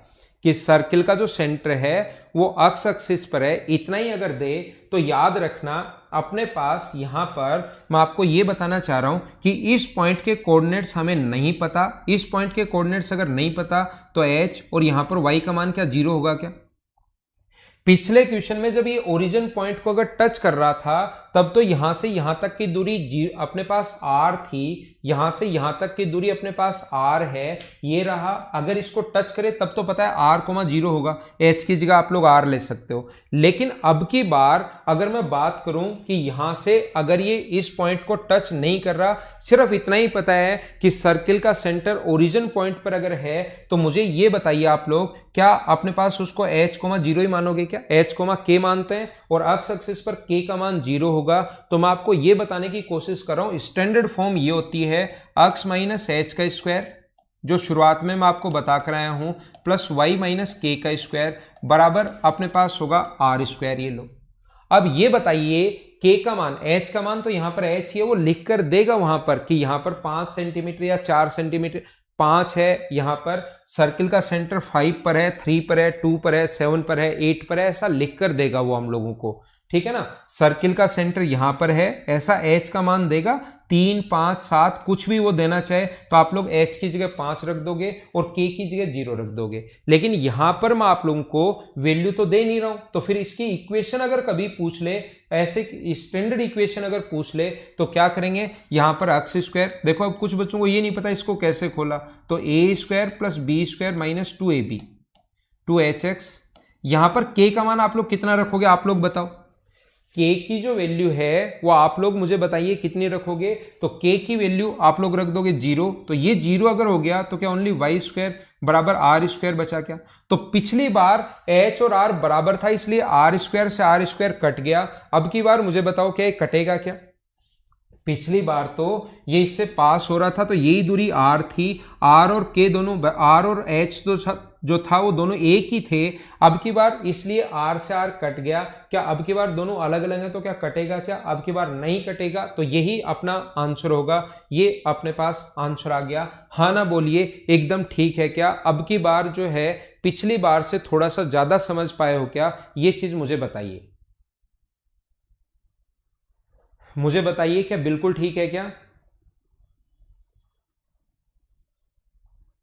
कि सर्किल का जो सेंटर है वो एक्स एक्सिस पर है, इतना ही अगर दे तो याद रखना अपने पास यहां पर मैं आपको यह बताना चाह रहा हूं कि इस पॉइंट के कोऑर्डिनेट्स हमें नहीं पता। इस पॉइंट के कोऑर्डिनेट्स अगर नहीं पता तो h और यहां पर y का मान क्या 0 होगा क्या। पिछले क्वेश्चन में जब ये ओरिजिन पॉइंट को अगर टच कर रहा था तब तो यहां से यहां तक की दूरी अपने पास r थी, यहां से यहां तक की दूरी अपने पास r है, ये रहा। अगर इसको टच करे तब तो पता है r, 0 होगा, h की जगह आप लोग r ले सकते हो। लेकिन अब की बार अगर मैं बात करूं कि यहां से अगर ये इस पॉइंट को टच नहीं कर रहा, सिर्फ इतना ही पता है कि सर्किल का सेंटर ओरिजिन पॉइंट पर अगर है, तो मुझे ये बताइए आप लोग, क्या अपने पास उसको h, 0 ही मानोगे क्या। h, k मानते हैं और एक्स एक्सिस पर k का मान 0 होगा। तो मैं आपको यह बताने की कोशिश कर रहा हूं, स्टैंडर्ड फॉर्म ये होती है x माइनस एच का स्क्वायर, जो शुरुआत में मैं आपको बता कर आया हूं, प्लस y माइनस के का स्क्वायर बराबर अपने पास होगा आर स्क्वायर। ये लो, अब ये बताइए k का मान, h का मान तो यहां पर h है, वो लिख कर देगा वहां पर कि यहां पर 5 सेंटीमीटर या 4 सेंटीमीटर, 5 है, यहां पर सर्किल का सेंटर 5 पर है, 3 पर है, 2 पर है, 7 पर है, 8 पर है, ऐसा लिख कर देगा वो हम लोगों को। ठीक है ना। सर्किल का सेंटर यहां पर है, ऐसा h का मान देगा 3, 5, 7 कुछ भी वो देना चाहे तो आप लोग h की जगह 5 रख दोगे और k की जगह 0 रख दोगे। लेकिन यहां पर मैं आप लोगों को वैल्यू तो दे नहीं रहा हूं, तो फिर इसकी इक्वेशन अगर कभी पूछ ले, ऐसे स्टैंडर्ड इक्वेशन अगर पूछ ले तो क्या करेंगे, यहां पर एक्स स्क्वायर, देखो अब कुछ बच्चों को ये नहीं पता इसको कैसे खोला, तो a square plus b square minus 2ab 2hx। यहां पर k का मान आप लोग कितना रखोगे, आप लोग बताओ। k की जो वैल्यू है वो आप लोग मुझे बताइए कितनी रखोगे, तो k की वैल्यू आप लोग रख दोगे 0, तो ये 0 अगर हो गया तो क्या ओनली वाई स्क्वायर बराबर आर स्क्वायर बचा क्या। तो पिछली बार h और r बराबर था इसलिए आर स्क्वायर से आर स्क्वायर कट गया, अब की बार मुझे बताओ क्या ये कटेगा क्या। पिछली बार तो ये इससे पास हो रहा था तो यही दूरी r थी, r और k दोनों, r और h जो था वो दोनों एक ही थे। अब की बार इसलिए r से r कट गया, क्या अब की बार दोनों अलग अलग हैं तो क्या कटेगा क्या, अब की बार नहीं कटेगा, तो यही अपना आंसर होगा। ये अपने पास आंसर आ गया, हाँ ना बोलिए, एकदम ठीक है क्या। अब की बार जो है पिछली बार से थोड़ा सा ज्यादा समझ पाए हो क्या, ये चीज मुझे बताइए, मुझे बताइए क्या बिल्कुल ठीक है क्या।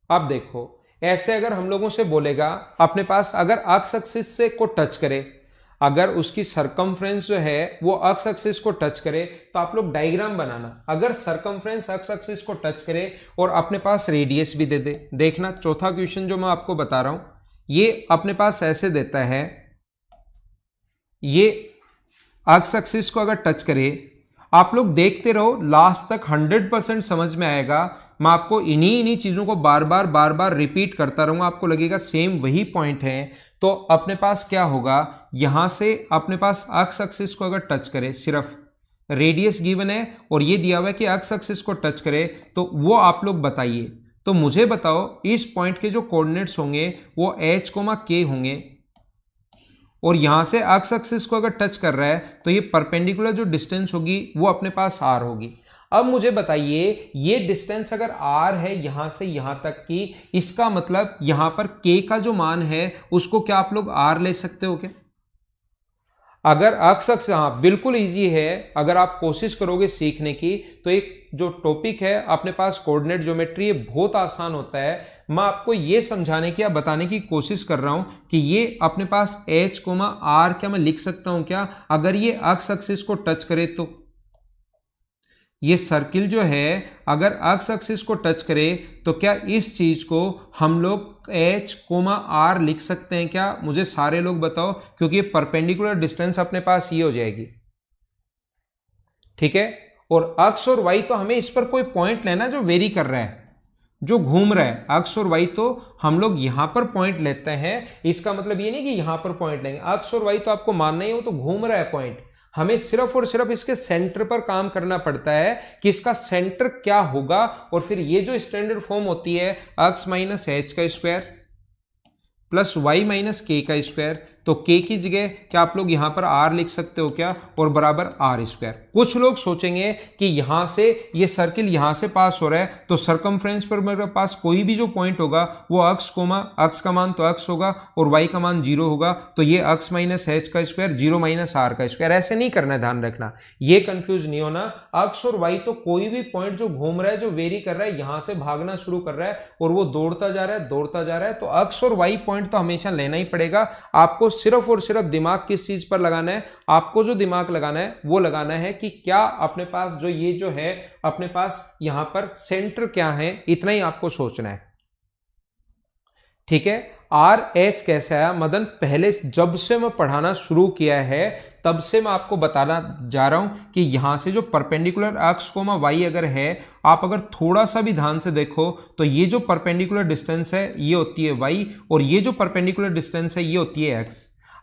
अब देखो ऐसे अगर हम लोगों से बोलेगा अपने पास अगर अक्स एक्सिस से को टच करे, अगर उसकी सरकमफ्रेंस जो है वो अक्स एक्सिस को टच करे तो आप लोग डायग्राम बनाना, अगर सरकमफ्रेंस अक्स एक्सिस को टच करे और अपने पास रेडियस भी दे दे। देखना चौथा क्वेश्चन जो मैं आपको बता रहा हूं ये अपने पास ऐसे देता है, ये अक्स एक्सिस को अगर टच करे, आप लोग देखते रहो लास्ट तक 100% समझ में आएगा। मैं आपको इन्हीं चीजों को बार बार रिपीट करता रहूंगा, आपको लगेगा सेम वही पॉइंट है। तो अपने पास क्या होगा, यहां से अपने पास अक्स एक्सिस को अगर टच करे, सिर्फ रेडियस गिवन है और ये दिया हुआ है कि अक्स एक्सिस को टच करे, तो वो आप लोग बताइए। तो मुझे बताओ इस पॉइंट के जो कोऑर्डिनेट्स होंगे वो h, k होंगे और यहां से अक्स एक्सिस को अगर टच कर रहा है तो ये परपेंडिकुलर जो डिस्टेंस होगी वो अपने पास r होगी। अब मुझे बताइए ये डिस्टेंस अगर r है यहां से यहां तक की, इसका मतलब यहां पर k का जो मान है उसको क्या आप लोग r ले सकते हो क्या। अगर अक्स अक्स, हाँ बिल्कुल इजी है, अगर आप कोशिश करोगे सीखने की तो एक जो टॉपिक है अपने पास कोऑर्डिनेट ज्योमेट्री, ये बहुत आसान होता है। मैं आपको ये समझाने की या बताने की कोशिश कर रहा हूं कि ये अपने पास h, r क्या मैं लिख सकता हूं क्या, अगर ये अक्स एक्सिस को टच करे तो ये सर्किल जो है अगर अक्स एक्सिस को टच करे तो क्या इस चीज को हम लोग h, r लिख सकते हैं क्या, मुझे सारे लोग बताओ, क्योंकि ये परपेंडिकुलर डिस्टेंस अपने पास ये हो जाएगी, ठीक है। और अक्स और y तो हमें इस पर कोई पॉइंट लेना जो वेरी कर रहा है, जो घूम रहा है, अक्स और y तो हम लोग यहां पर पॉइंट लेते हैं, इसका मतलब ये नहीं कि यहां पर पॉइंट लेंगे, अक्स और y तो आपको मानना ही हो तो घूम रहा है पॉइंट, हमें सिर्फ और सिर्फ इसके सेंटर पर काम करना पड़ता है कि इसका सेंटर क्या होगा। और फिर ये जो स्टैंडर्ड फॉर्म होती है x माइनस h का square plus y minus k का स्क्वायर, तो k की जगह क्या आप लोग यहां पर r लिख सकते हो क्या, और बराबर r स्क्वायर। कुछ लोग सोचेंगे कि यहां से ये सर्किल यहां से पास हो रहा है तो सरकमफ्रेंस पर मेरे पास कोई भी जो पॉइंट होगा वो अक्स का मान तो अक्स होगा और y का मान 0 होगा, तो ये x माइनस h का स्क्वायर 0 माइनस r का स्क्वायर, ऐसे नहीं करना है, ध्यान रखना, ये कंफ्यूज नहीं होना। अक्स और y तो कोई भी पॉइंट जो घूम रहा है, जो वेरी कर रहा है, यहां से भागना शुरू कर रहा है और वो दौड़ता जा रहा है, तो अक्स और y पॉइंट तो हमेशा लेना ही पड़ेगा। आपको सिर्फ और सिर्फ दिमाग किस चीज पर लगाना है, आपको जो दिमाग लगाना है वो लगाना है कि क्या अपने पास जो ये जो है अपने पास यहां पर सेंटर क्या है, इतना ही आपको सोचना है, ठीक है। आर एच कैसा है मदन, पहले जब से मैं पढ़ाना शुरू किया है तब से मैं आपको बताना जा रहा हूं कि यहां से जो परपेंडिकुलर एक्स वाई अगर है, आप अगर थोड़ा सा भी ध्यान से देखो तो ये जो परपेंडिकुलर डिस्टेंस है ये होती है y और ये जो परपेंडिकुलर डिस्टेंस है ये होती है x।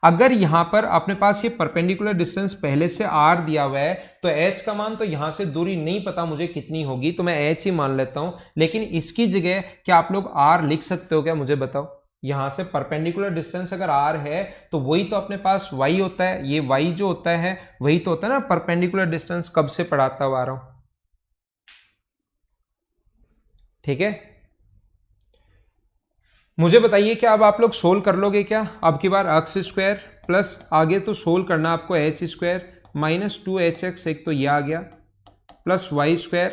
अगर यहां पर अपने पास ये परपेंडिकुलर डिस्टेंस पहले से r दिया हुआ है तो h का मान, तो यहां से दूरी नहीं पता मुझे कितनी होगी तो मैं h ही मान लेता हूं, लेकिन इसकी जगह क्या आप लोग r लिख सकते हो क्या, मुझे बताओ। यहां से परपेंडिकुलर डिस्टेंस अगर r है तो वही तो अपने पास y होता है, ये y जो होता है वही तो होता है ना परपेंडिकुलर डिस्टेंस, कब से पढ़ाता हुआ आ रहा हूं, ठीक है। मुझे बताइए क्या अब आप लोग सोल्व कर लोगे क्या, अब की बार x स्क्वायर प्लस आगे तो सोल्व करना आपको एच स्क्वायर माइनस 2hx, एक तो ये आ गया, प्लस वाई स्क्वायर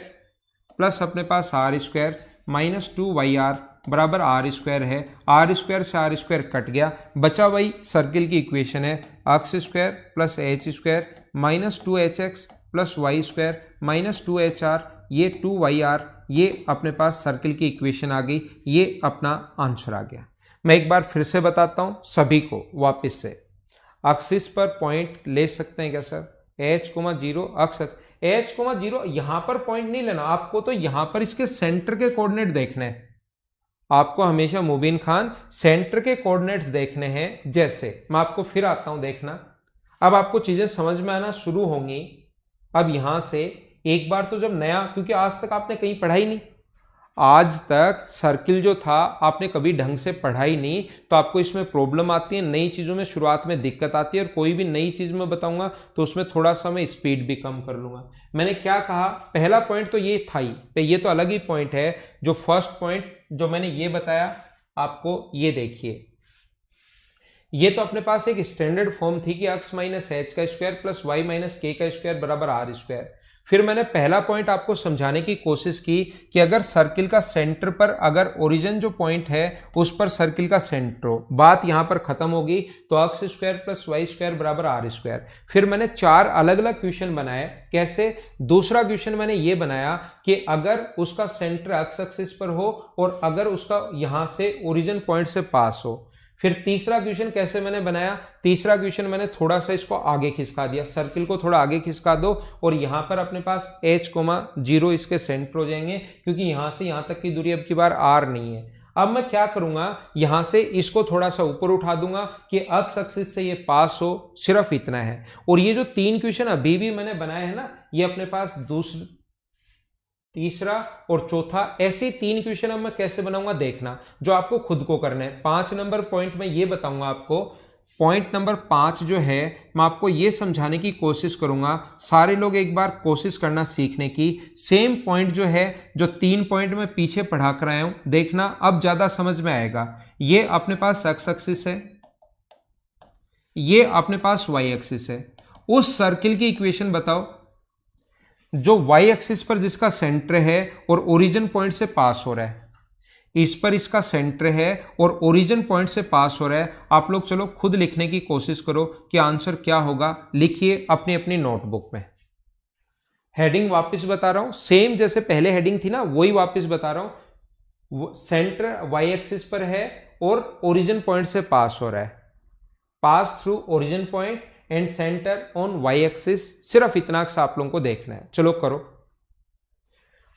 प्लस अपने पास आर स्क्वायर माइनस 2yr बराबर आर स्क्वायर है। आर स्क्वायर से आर स्क्वायर कट गया, बचा वही सर्किल की इक्वेशन है, X square plus H square minus 2hx plus Y square minus 2hr, ये 2yr, ये अपने पास सर्किल की इक्वेशन आ गई, ये अपना आंसर आ गया। मैं एक बार फिर से बताता हूँ सभी को वापस से। एक्सिस पर पॉइंट ले सकते हैं क्या सर? h,0 अक्ष h,0 यहां पर पॉइंट नहीं लेना आपको, तो यहां पर इसके सेंटर के कोऑर्डिनेट देखने हैं आपको, हमेशा मुबीन खान सेंटर के कोऑर्डिनेट्स देखने हैं। जैसे मैं आपको फिर आता हूं देखना, अब आपको चीजें समझ में आना शुरू होंगी। अब यहां से एक बार तो जब नया, क्योंकि आज तक आपने कहीं पढ़ा ही नहीं, आज तक सर्किल जो था आपने कभी ढंग से पढ़ा ही नहीं, तो आपको इसमें प्रॉब्लम आती है, नई चीज़ों में शुरुआत में दिक्कत आती है। और कोई भी नई चीज़ मैं बताऊंगा तो उसमें थोड़ा सा मैं स्पीड भी कम कर लूंगा। मैंने क्या कहा, पहला पॉइंट तो ये था ही, ये तो अलग ही पॉइंट है। जो फर्स्ट पॉइंट जो मैंने ये बताया आपको, ये देखिए, ये तो अपने पास एक स्टैंडर्ड फॉर्म थी कि x माइनस एच का स्क्वायर प्लस वाई माइनस के का स्क्वायर बराबर आर स्क्वायर। फिर मैंने पहला पॉइंट आपको समझाने की कोशिश की कि अगर सर्किल का सेंटर पर, अगर ओरिजिन जो पॉइंट है उस पर सर्किल का सेंटर हो, बात यहां पर खत्म होगी, तो X square plus Y square बराबर आर स्क्वायर। फिर मैंने 4 अलग अलग क्वेश्चन बनाए। कैसे? दूसरा क्वेश्चन मैंने ये बनाया कि अगर उसका सेंटर एक्स एक्सिस पर हो और अगर उसका यहां से ओरिजिन पॉइंट से पास हो। फिर तीसरा क्वेश्चन कैसे मैंने बनाया, तीसरा क्वेश्चन मैंने थोड़ा सा इसको आगे खिसका दिया, सर्किल को थोड़ा आगे खिसका दो और यहां पर अपने पास h,0 इसके सेंटर हो जाएंगे, क्योंकि यहां से यहां तक की दूरी अब की बार r नहीं है। अब मैं क्या करूंगा, यहां से इसको थोड़ा सा ऊपर उठा दूंगा कि एक्स एक्सिस से ये पास हो, सिर्फ इतना है। और ये जो 3 क्वेश्चन अभी भी मैंने बनाए हैं ना, ये अपने पास दूसरा, तीसरा और चौथा, ऐसे 3 क्वेश्चन अब मैं कैसे बनाऊंगा देखना, जो आपको खुद को करना है। 5 नंबर पॉइंट में ये बताऊंगा आपको। पॉइंट नंबर 5 जो है, मैं आपको ये समझाने की कोशिश करूंगा, सारे लोग एक बार कोशिश करना सीखने की। सेम पॉइंट जो है, जो 3 पॉइंट में पीछे पढ़ा कर आया हूं, देखना अब ज्यादा समझ में आएगा। ये अपने पास एक्स एक्सिस है, ये अपने पास वाई एक्सिस है। उस सर्किल की इक्वेशन बताओ जो वाई एक्सिस पर जिसका सेंटर है और ओरिजिन पॉइंट से पास हो रहा है, इस पर इसका सेंटर है और ओरिजिन पॉइंट से पास हो रहा है। आप लोग चलो खुद लिखने की कोशिश करो कि आंसर क्या होगा, लिखिए अपनी अपनी नोटबुक में। हेडिंग वापस बता रहा हूं, सेम जैसे पहले हेडिंग थी ना, वही वापस बता रहा हूं। सेंटर वाई एक्सिस पर है और ओरिजिन पॉइंट से पास हो रहा है, pass through origin point and centre on Y axis, सिर्फ इतना सा आप लोगों को देखना है। चलो करो,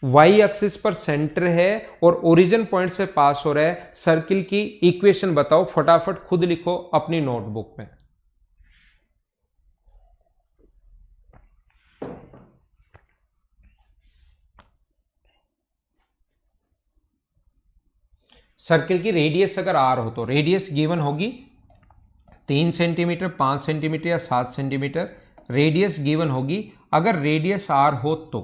वाई एक्सिस पर सेंटर है और ओरिजिन पॉइंट से पास हो रहा है, सर्किल की इक्वेशन बताओ, फटाफट खुद लिखो अपनी नोटबुक में। सर्किल की रेडियस अगर आर हो तो रेडियस गिवन होगी 3 सेंटीमीटर, 5 सेंटीमीटर या 7 सेंटीमीटर, रेडियस गिवन होगी। अगर रेडियस आर हो तो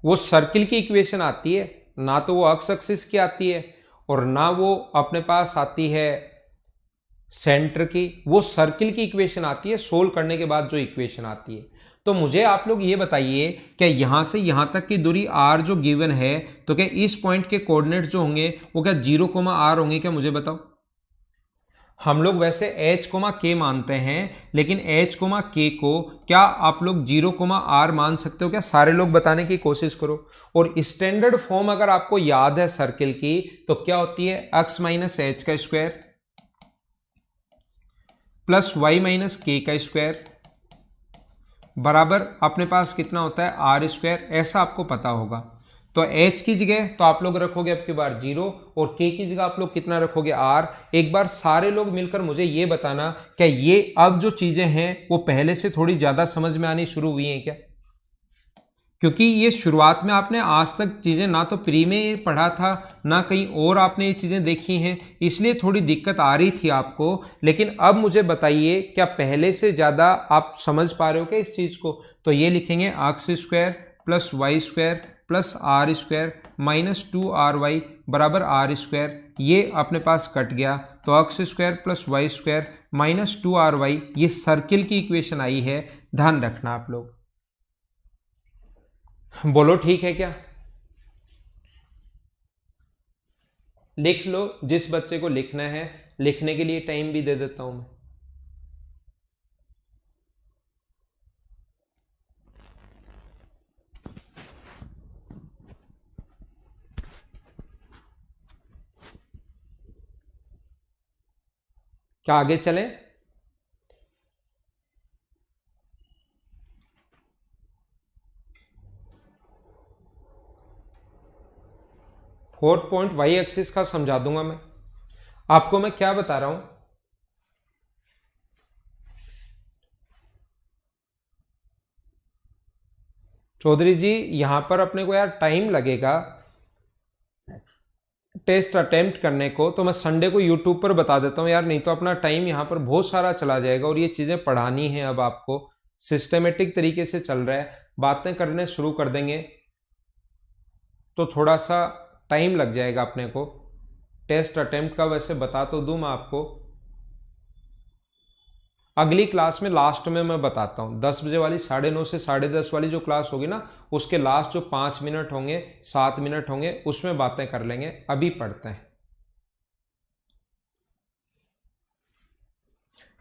वो सर्किल की इक्वेशन आती है, ना तो वो एक्स एक्सिस की आती है और ना वो अपने पास आती है सेंटर की, वो सर्किल की इक्वेशन आती है सोल्व करने के बाद जो इक्वेशन आती है। तो मुझे आप लोग ये बताइए, क्या यहां से यहां तक की दूरी r जो गिवन है, तो क्या इस पॉइंट के कोऑर्डिनेट जो होंगे वो क्या 0,r होंगे क्या? मुझे बताओ। हम लोग वैसे h,k मानते हैं, लेकिन h,k को क्या आप लोग 0,r मान सकते हो क्या? सारे लोग बताने की कोशिश करो। और स्टैंडर्ड फॉर्म अगर आपको याद है सर्किल की, तो क्या होती है, x माइनस एच का स्क्वायर प्लस वाई माइनस के का स्क्वायर बराबर अपने पास कितना होता है, आर स्क्वायर। ऐसा आपको पता होगा। तो h की जगह तो आप लोग रखोगे अब की बार 0 और k की जगह आप लोग कितना रखोगे, r। एक बार सारे लोग मिलकर मुझे ये बताना, क्या ये अब जो चीजें हैं वो पहले से थोड़ी ज्यादा समझ में आनी शुरू हुई हैं क्या? क्योंकि ये शुरुआत में आपने आज तक चीजें ना तो प्री में पढ़ा था, ना कहीं और आपने ये चीजें देखी हैं, इसलिए थोड़ी दिक्कत आ रही थी आपको। लेकिन अब मुझे बताइए, क्या पहले से ज्यादा आप समझ पा रहे हो क्या इस चीज को? तो ये लिखेंगे X square plus Y square plus R square minus 2RY बराबर आर स्क्वायर, ये अपने पास कट गया तो X square plus Y square minus 2RY, ये सर्किल की इक्वेशन आई है, ध्यान रखना आप लोग। बोलो ठीक है क्या? लिख लो, जिस बच्चे को लिखना है लिखने के लिए टाइम भी दे देता हूं मैं। क्या आगे चलें? फोर्थ पॉइंट वाई एक्सिस का समझा दूंगा मैं आपको। मैं क्या बता रहा हूं, चौधरी जी यहां पर अपने को यार टाइम लगेगा टेस्ट अटेम्प्ट करने को, तो मैं संडे को यूट्यूब पर बता देता हूं यार, नहीं तो अपना टाइम यहां पर बहुत सारा चला जाएगा और ये चीजें पढ़ानी है। अब आपको सिस्टमेटिक तरीके से चल रहा है, बातें करने शुरू कर देंगे तो थोड़ा सा टाइम लग जाएगा अपने को। टेस्ट अटेम्प्ट का वैसे बता तो दूं मैं आपको, अगली क्लास में लास्ट में मैं बताता हूं। 10 बजे वाली 9:30 से 10:30 वाली जो क्लास होगी ना, उसके लास्ट जो 5 मिनट होंगे 7 मिनट होंगे उसमें बातें कर लेंगे। अभी पढ़ते हैं।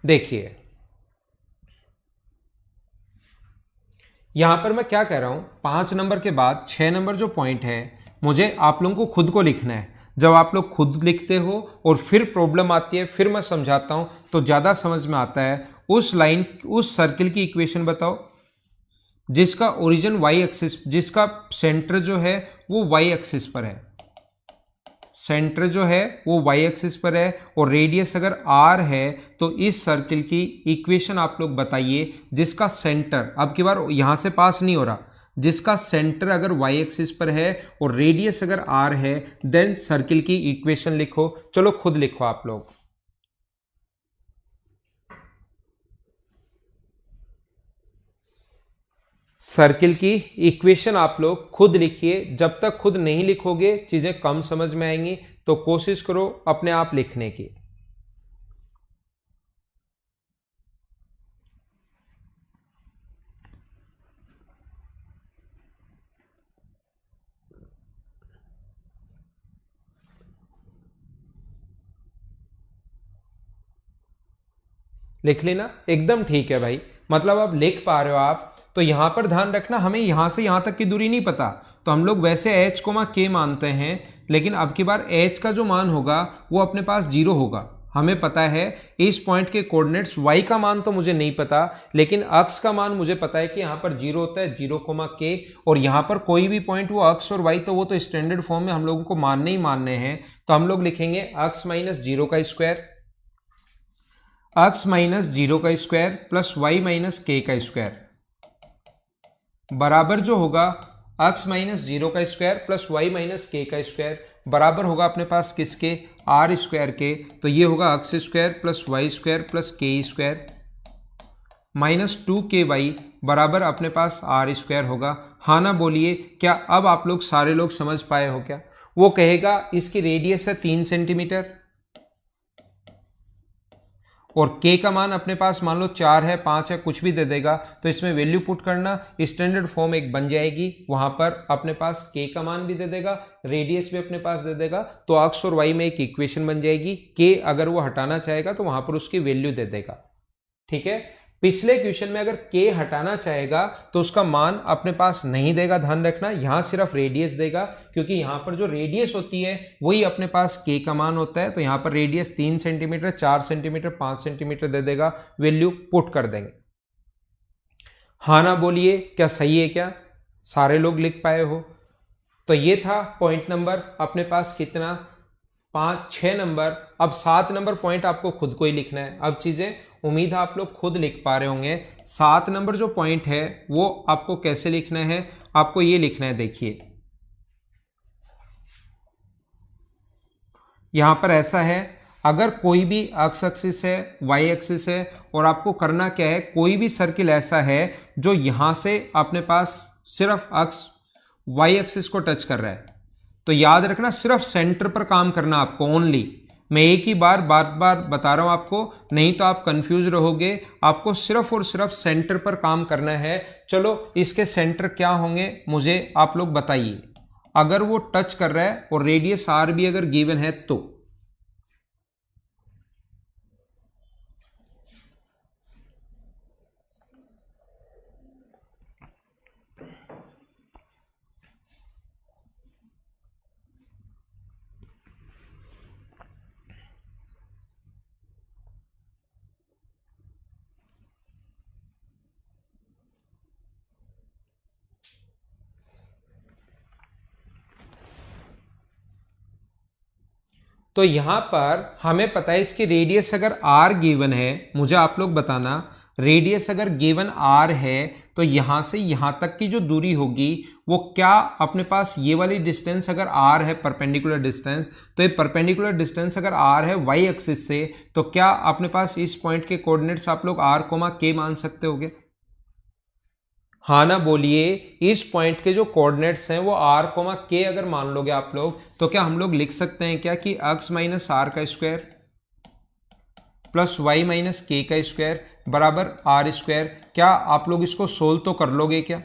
देखिए यहां पर मैं क्या कह रहा हूं, 5 नंबर के बाद 6 नंबर जो पॉइंट है मुझे आप लोगों को खुद को लिखना है। जब आप लोग खुद लिखते हो और फिर प्रॉब्लम आती है, फिर मैं समझाता हूं तो ज्यादा समझ में आता है। उस लाइन, उस सर्किल की इक्वेशन बताओ जिसका ओरिजिन वाई एक्सिस, जिसका सेंटर जो है वो वाई एक्सिस पर है, सेंटर जो है वो वाई एक्सिस पर है और रेडियस अगर आर है, तो इस सर्किल की इक्वेशन आप लोग बताइए जिसका सेंटर, अब की बार यहां से पास नहीं हो रहा, जिसका सेंटर अगर वाई एक्सिस पर है और रेडियस अगर आर है, देन सर्किल की इक्वेशन लिखो। चलो खुद लिखो आप लोग। सर्किल की इक्वेशन आप लोग खुद लिखिए। जब तक खुद नहीं लिखोगे चीजें कम समझ में आएंगी, तो कोशिश करो अपने आप लिखने की। लिख लेना, एकदम ठीक है भाई। मतलब अब लिख पा रहे हो आप, तो यहां पर ध्यान रखना, हमें यहां से यहां तक की दूरी नहीं पता, तो हम लोग वैसे h को k मानते हैं, लेकिन अब की बार h का जो मान होगा वो अपने पास 0 होगा। हमें पता है इस पॉइंट के कोऑर्डिनेट्स, y का मान तो मुझे नहीं पता, लेकिन अक्ष का मान मुझे पता है कि यहां पर 0 होता है, 0, k। और यहां पर कोई भी पॉइंट, वो अक्ष और y, तो वो तो स्टैंडर्ड फॉर्म में हम लोगों को मानने ही मानने हैं। तो हम लोग लिखेंगे अक्ष माइनस 0 का स्क्वायर, x माइनस 0 का square plus y minus k का स्क्वायर बराबर जो होगा x माइनस 0 का square plus y minus k का स्क्वायर बराबर होगा अपने पास किसके, r स्क्वायर के। तो ये होगा x square plus y square plus k square minus 2ky बराबर अपने पास r स्क्वायर होगा। हाँ ना बोलिए, क्या अब आप लोग सारे लोग समझ पाए हो क्या? वो कहेगा इसकी रेडियस है 3 सेंटीमीटर और k का मान अपने पास मान लो 4 है, 5 है, कुछ भी दे देगा, तो इसमें वैल्यू पुट करना, स्टैंडर्ड फॉर्म एक बन जाएगी। वहां पर अपने पास k का मान भी दे देगा, रेडियस भी अपने पास दे देगा, तो अक्ष और y में एक इक्वेशन बन जाएगी। k अगर वो हटाना चाहेगा तो वहां पर उसकी वैल्यू दे देगा। ठीक है, पिछले क्वेश्चन में अगर k हटाना चाहेगा तो उसका मान अपने पास नहीं देगा, ध्यान रखना, यहां सिर्फ रेडियस देगा, क्योंकि यहां पर जो रेडियस होती है वही अपने पास k का मान होता है। तो यहां पर रेडियस 3 सेंटीमीटर, 4 सेंटीमीटर, 5 सेंटीमीटर दे देगा, वैल्यू पुट कर देंगे। हाँ ना बोलिए, क्या सही है क्या? सारे लोग लिख पाए हो? तो ये था पॉइंट नंबर अपने पास कितना, 5, 6 नंबर। अब 7 नंबर पॉइंट आपको खुद को ही लिखना है। अब चीजें उम्मीद है आप लोग खुद लिख पा रहे होंगे। 7 नंबर जो पॉइंट है वो आपको कैसे लिखना है, आपको ये लिखना है, देखिए यहां पर ऐसा है, अगर कोई भी एक्स एक्सिस है, वाई एक्सिस है, और आपको करना क्या है, कोई भी सर्किल ऐसा है जो यहां से अपने पास सिर्फ एक्स वाई एक्सिस को टच कर रहा है। तो याद रखना सिर्फ सेंटर पर काम करना आपको ओनली। मैं एक ही बार बार बता रहा हूं आपको, नहीं तो आप कंफ्यूज रहोगे। आपको सिर्फ और सिर्फ सेंटर पर काम करना है। चलो इसके सेंटर क्या होंगे मुझे आप लोग बताइए। अगर वो टच कर रहा है और रेडियस आर भी अगर गिवन है तो यहां पर हमें पता है इसकी रेडियस अगर आर गिवन है, मुझे आप लोग बताना रेडियस अगर गिवन आर है तो यहां से यहां तक की जो दूरी होगी वो क्या अपने पास ये वाली डिस्टेंस अगर आर है परपेंडिकुलर डिस्टेंस, तो ये परपेंडिकुलर डिस्टेंस अगर आर है वाई एक्सिस से, तो क्या अपने पास इस पॉइंट के कोऑर्डिनेट्स आप लोग आर कोमा के मान सकते होगे? हाँ ना बोलिए। इस पॉइंट के जो कोऑर्डिनेट्स हैं वो आर कोमा के अगर मान लोगे आप लोग, तो क्या हम लोग लिख सकते हैं क्या कि एक्स माइनस आर का स्क्वायर प्लस वाई माइनस के का स्क्वायर बराबर आर स्क्वायर। क्या आप लोग इसको सोल्व तो कर लोगे क्या?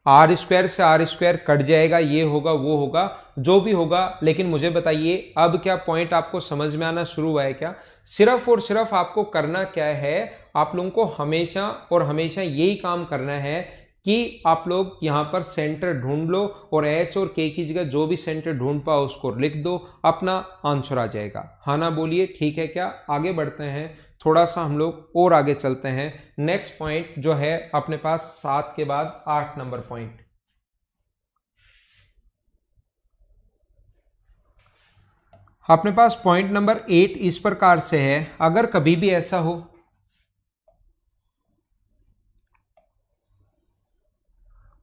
आर स्क्वायर से आर स्क्वायर कट जाएगा, ये होगा वो होगा जो भी होगा, लेकिन मुझे बताइए अब क्या पॉइंट आपको समझ में आना शुरू हुआ है क्या? सिर्फ और सिर्फ आपको करना क्या है, आप लोगों को हमेशा और हमेशा यही काम करना है कि आप लोग यहां पर सेंटर ढूंढ लो और एच और के की जगह जो भी सेंटर ढूंढ पाओ उसको लिख दो, अपना आंसर आ जाएगा। हाँ ना बोलिए, ठीक है क्या? आगे बढ़ते हैं, थोड़ा सा हम लोग और आगे चलते हैं। नेक्स्ट पॉइंट जो है अपने पास 7 के बाद 8 नंबर पॉइंट। अपने पास पॉइंट नंबर 8 इस प्रकार से है, अगर कभी भी ऐसा हो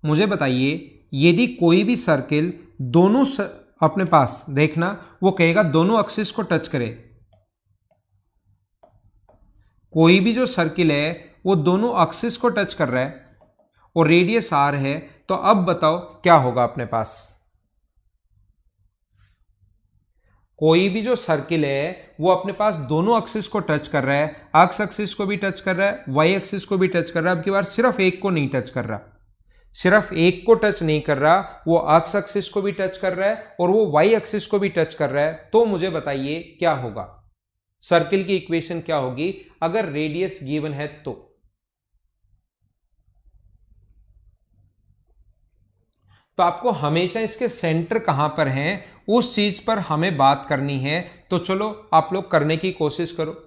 मुझे बताइए, यदि कोई भी सर्किल दोनों अपने पास देखना वो कहेगा दोनों एक्सिस को टच करे, कोई भी जो सर्किल है वो दोनों एक्सिस को टच कर रहा है और रेडियस आर है, तो अब बताओ क्या होगा अपने पास? कोई भी जो सर्किल है वो अपने पास दोनों एक्सिस को टच कर रहा है, एक्स एक्सिस को भी टच कर रहा है, वाई एक्सिस को भी टच कर रहा है। अब की बार सिर्फ एक को नहीं टच कर रहा, सिर्फ एक को टच नहीं कर रहा, वो एक्स एक्सिस को भी टच कर रहा है और वो वाई एक्सिस को भी टच कर रहा है। तो मुझे बताइए क्या होगा, सर्किल की इक्वेशन क्या होगी अगर रेडियस गिवन है तो आपको हमेशा इसके सेंटर कहां पर हैं उस चीज पर हमें बात करनी है। तो चलो आप लोग करने की कोशिश करो।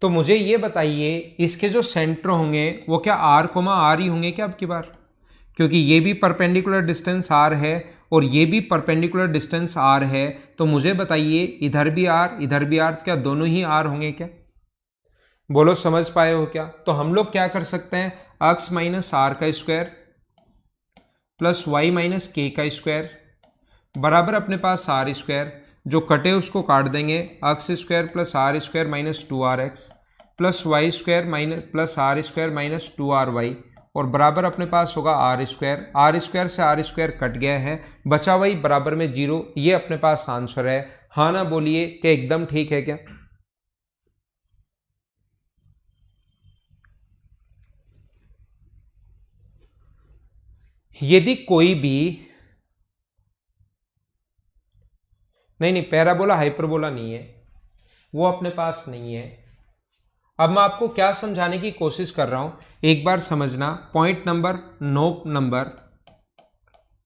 तो मुझे ये बताइए इसके जो सेंटर होंगे वो क्या आर कोमा आर ही होंगे क्या अब की बार? क्योंकि ये भी परपेंडिकुलर डिस्टेंस आर है और ये भी परपेंडिकुलर डिस्टेंस आर है, तो मुझे बताइए इधर भी आर इधर भी आर, क्या दोनों ही आर होंगे क्या? बोलो समझ पाए हो क्या? तो हम लोग क्या कर सकते हैं, एक्स माइनस आर का स्क्वायर प्लस वाई माइनस के का स्क्वायर बराबर अपने पास आर स्क्वायर, जो कटे उसको काट देंगे, X square plus R square minus 2rx plus Y square minus plus R square minus 2ry और बराबर अपने पास होगा आर स्क्वायर से आर स्क्वायर कट गया है, बचा वही बराबर में 0। ये अपने पास आंसर है। हाँ ना बोलिए क्या एकदम ठीक है क्या? यदि कोई भी नहीं पैराबोला हाइपरबोला नहीं है, वो अपने पास नहीं है। अब मैं आपको क्या समझाने की कोशिश कर रहा हूं, एक बार समझना। पॉइंट नंबर 9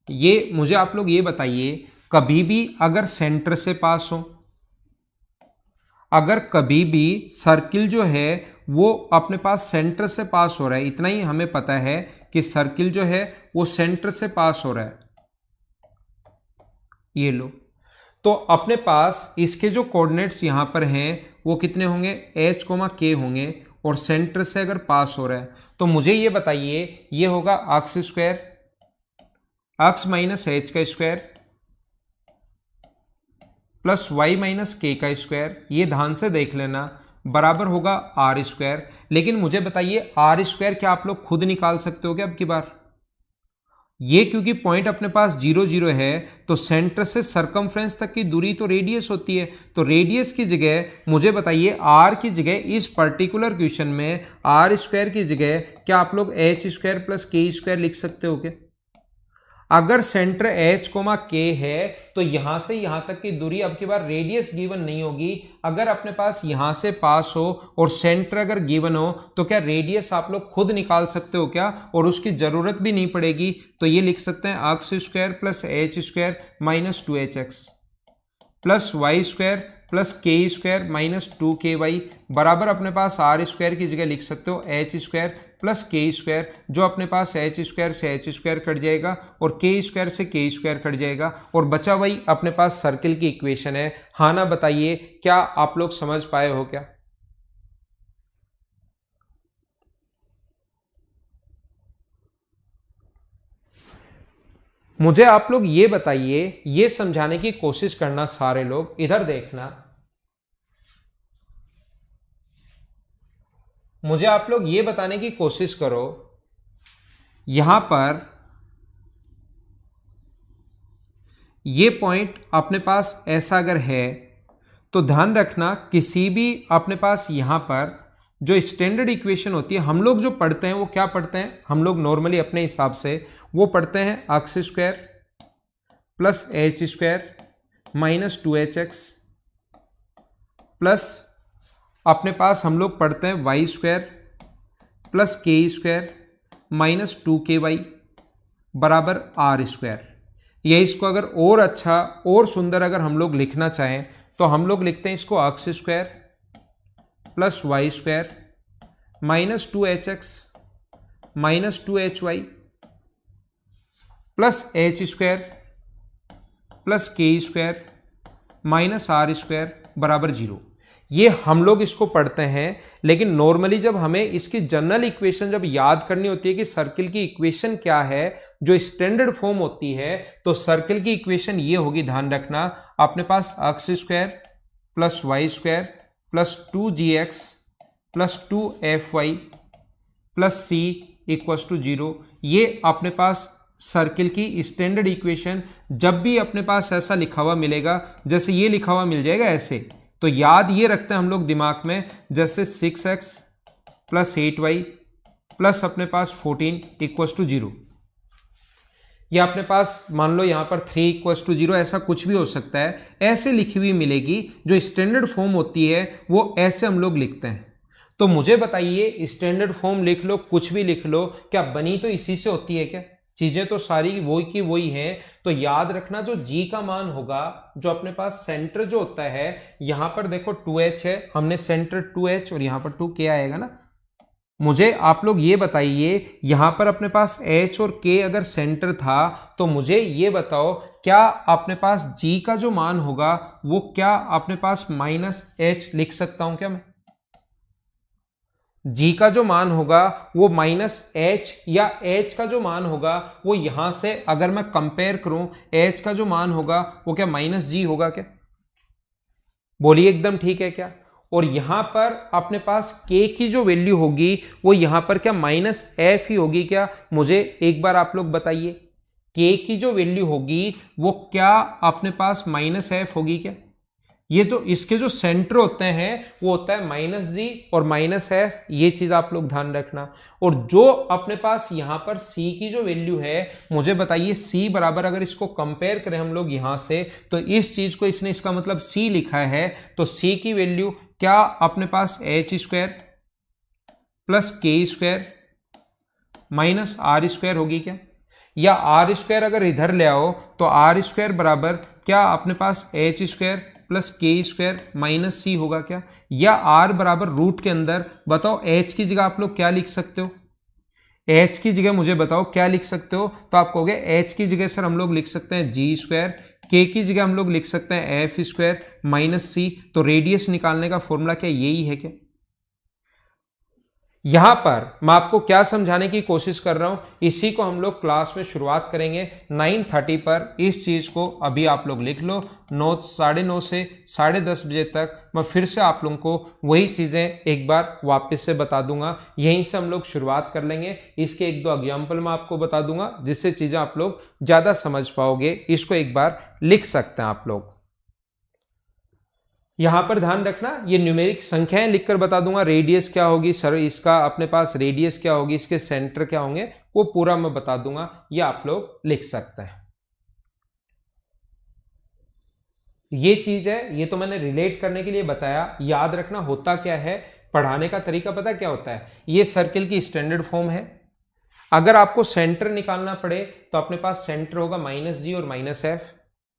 ये मुझे आप लोग ये बताइए, कभी भी अगर सेंटर से पास हो, अगर कभी भी सर्किल जो है वो अपने पास सेंटर से पास हो रहा है, इतना ही हमें पता है कि सर्किल जो है वो सेंटर से पास हो रहा है, ये लो। तो अपने पास इसके जो कोऑर्डिनेट्स यहां पर हैं वो कितने होंगे, h, k होंगे, और सेंटर से अगर पास हो रहा है तो मुझे ये बताइए, ये होगा अक्स स्क्वायर, अक्स माइनस एच का स्क्वायर प्लस वाई माइनस के का स्क्वायर, ये ध्यान से देख लेना, बराबर होगा आर स्क्वायर। लेकिन मुझे बताइए आर स्क्वायर क्या आप लोग खुद निकाल सकते हो क्या अब की बार? ये क्योंकि पॉइंट अपने पास 0 0 है तो सेंटर से सरकमफ्रेंस तक की दूरी तो रेडियस होती है, तो रेडियस की जगह मुझे बताइए आर की जगह इस पर्टिकुलर क्वेश्चन में आर स्क्वायर की जगह क्या आप लोग H square plus k square लिख सकते हो क्या? अगर सेंटर h, k है तो यहां से यहां तक की दूरी अब की बार रेडियस गिवन नहीं होगी। अगर अपने पास यहां से पास हो और सेंटर अगर गिवन हो तो क्या रेडियस आप लोग खुद निकाल सकते हो क्या, और उसकी जरूरत भी नहीं पड़ेगी। तो ये लिख सकते हैं x square plus H square minus 2hx plus Y square plus k square minus 2ky बराबर अपने पास आर स्क्वायर की जगह लिख सकते हो H square plus k square, जो अपने पास एच स्क्वायर से एच स्क्वायर कट जाएगा और के स्क्वायर से के स्क्वायर कट जाएगा, और बचा वही अपने पास सर्किल की इक्वेशन है। हाँ ना बताइए, क्या आप लोग समझ पाए हो क्या? मुझे आप लोग ये बताइए, ये समझाने की कोशिश करना सारे लोग, इधर देखना, मुझे आप लोग ये बताने की कोशिश करो, यहां पर ये पॉइंट अपने पास ऐसा अगर है तो ध्यान रखना, किसी भी अपने पास यहां पर जो स्टैंडर्ड इक्वेशन होती है, हम लोग जो पढ़ते हैं वो क्या पढ़ते हैं, हम लोग नॉर्मली अपने हिसाब से वो पढ़ते हैं x square plus H square minus 2hx plus अपने पास हम लोग पढ़ते हैं y square plus k square minus 2ky बराबर आर स्क्वायर। ये इसको अगर और अच्छा और सुंदर अगर हम लोग लिखना चाहें तो हम लोग लिखते हैं इसको x square plus Y square minus 2hx minus 2hy plus H square plus k square minus r square बराबर 0। ये हम लोग इसको पढ़ते हैं, लेकिन नॉर्मली जब हमें इसकी जनरल इक्वेशन जब याद करनी होती है कि सर्किल की इक्वेशन क्या है, जो स्टैंडर्ड फॉर्म होती है, तो सर्किल की इक्वेशन ये होगी, ध्यान रखना, अपने पास x square plus Y square plus 2gx plus 2fy plus c equals to 0। ये अपने पास सर्किल की स्टैंडर्ड इक्वेशन, जब भी अपने पास ऐसा लिखा हुआ मिलेगा, जैसे ये लिखा हुआ मिल जाएगा ऐसे, तो याद ये रखते हैं हम लोग दिमाग में, जैसे 6x प्लस 8y प्लस अपने पास 14 इक्वल्स टू 0, या अपने पास मान लो यहां पर 3 इक्वल्स टू 0, ऐसा कुछ भी हो सकता है, ऐसे लिखी हुई मिलेगी। जो स्टैंडर्ड फॉर्म होती है वो ऐसे हम लोग लिखते हैं। तो मुझे बताइए, स्टैंडर्ड फॉर्म लिख लो, कुछ भी लिख लो, क्या बनी तो इसी से होती है क्या? चीजें तो सारी वही की वही हैं। तो याद रखना, जो g का मान होगा, जो अपने पास सेंटर जो होता है, यहां पर देखो 2h है, हमने सेंटर 2h और यहां पर 2k आएगा ना। मुझे आप लोग ये बताइए, यहां पर अपने पास h और k अगर सेंटर था तो मुझे ये बताओ, क्या अपने पास g का जो मान होगा वो क्या अपने पास माइनस h लिख सकता हूं क्या मैं? g का जो मान होगा वो माइनस h, या h का जो मान होगा वो यहां से अगर मैं कंपेयर करूं, h का जो मान होगा वो क्या माइनस g होगा क्या? बोलिए एकदम ठीक है क्या? और यहां पर अपने पास k की जो वैल्यू होगी वो यहां पर क्या माइनस f ही होगी क्या? मुझे एक बार आप लोग बताइए, k की जो वैल्यू होगी वो क्या अपने पास माइनस f होगी क्या? ये तो इसके जो सेंटर होते हैं वो होता है माइनस जी और माइनस एफ, ये चीज आप लोग ध्यान रखना। और जो अपने पास यहां पर c की जो वैल्यू है, मुझे बताइए c बराबर, अगर इसको कंपेयर करें हम लोग यहां से, तो इस चीज को इसने इसका मतलब c लिखा है, तो c की वैल्यू क्या अपने पास H square plus k square minus r square होगी क्या? या आर स्क्वायर अगर इधर ले आओ तो आर स्क्वायर बराबर क्या अपने पास H square plus k square minus सी होगा क्या? या आर बराबर रूट के अंदर बताओ एच की जगह आप लोग क्या लिख सकते हो? एच की जगह मुझे बताओ क्या लिख सकते हो, तो आप कहोगे एच की जगह सर हम लोग लिख सकते हैं जी स्क्वायर, के की जगह हम लोग लिख सकते हैं एफ स्क्वायर माइनस सी। तो रेडियस निकालने का फॉर्मूला क्या यही है क्या? यहां पर मैं आपको क्या समझाने की कोशिश कर रहा हूं, इसी को हम लोग क्लास में शुरुआत करेंगे 9:30 पर। इस चीज को अभी आप लोग लिख लो, 9:30 से 10:30 बजे तक मैं फिर से आप लोगों को वही चीजें एक बार वापस से बता दूंगा। यहीं से हम लोग शुरुआत कर लेंगे। इसके एक दो एग्जाम्पल मैं आपको बता दूंगा जिससे चीजें आप लोग ज्यादा समझ पाओगे। इसको एक बार लिख सकते हैं आप लोग। यहां पर ध्यान रखना, ये न्यूमेरिक संख्याएं लिखकर बता दूंगा। रेडियस क्या होगी सर, इसका अपने पास रेडियस क्या होगी, इसके सेंटर क्या होंगे, वो पूरा मैं बता दूंगा। ये आप लोग लिख सकते हैं। ये चीज है, ये तो मैंने रिलेट करने के लिए बताया। याद रखना होता क्या है, पढ़ाने का तरीका पता क्या होता है, ये सर्किल की स्टैंडर्ड फॉर्म है। अगर आपको सेंटर निकालना पड़े तो अपने पास सेंटर होगा माइनस जी और माइनस एफ।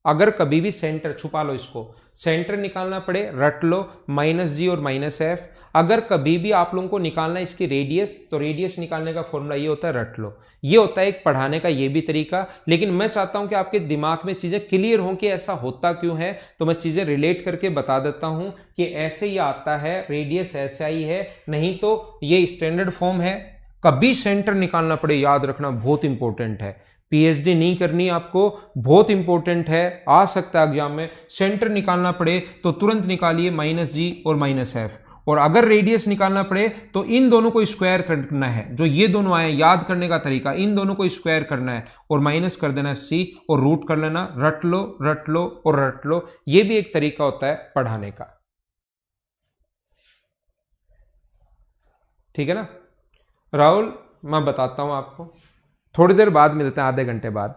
अगर कभी भी सेंटर, छुपा लो इसको, सेंटर निकालना पड़े रट लो माइनस जी और माइनस एफ। अगर कभी भी आप लोगों को निकालना है इसकी रेडियस, तो रेडियस निकालने का फॉर्मूला ये होता है रट लो। ये होता है एक पढ़ाने का ये भी तरीका। लेकिन मैं चाहता हूं कि आपके दिमाग में चीजें क्लियर हों कि ऐसा होता क्यों है, तो मैं चीजें रिलेट करके बता देता हूं कि ऐसे ही आता है, रेडियस ऐसा ही है, नहीं तो ये स्टैंडर्ड फॉर्म है। कभी सेंटर निकालना पड़े, याद रखना बहुत इंपॉर्टेंट है। पीएचडी नहीं करनी आपको, बहुत इंपॉर्टेंट है, आ सकता है एग्जाम में। सेंटर निकालना पड़े तो तुरंत निकालिए माइनस जी और माइनस एफ। और अगर रेडियस निकालना पड़े तो इन दोनों को स्क्वायर करना है। जो ये दोनों आए, याद करने का तरीका, इन दोनों को स्क्वायर करना है और माइनस कर देना सी और रूट कर लेना। रट लो रट लो और रट लो। ये भी एक तरीका होता है पढ़ाने का। ठीक है ना राहुल, मैं बताता हूं आपको, थोड़ी देर बाद मिलते हैं, आधे घंटे बाद।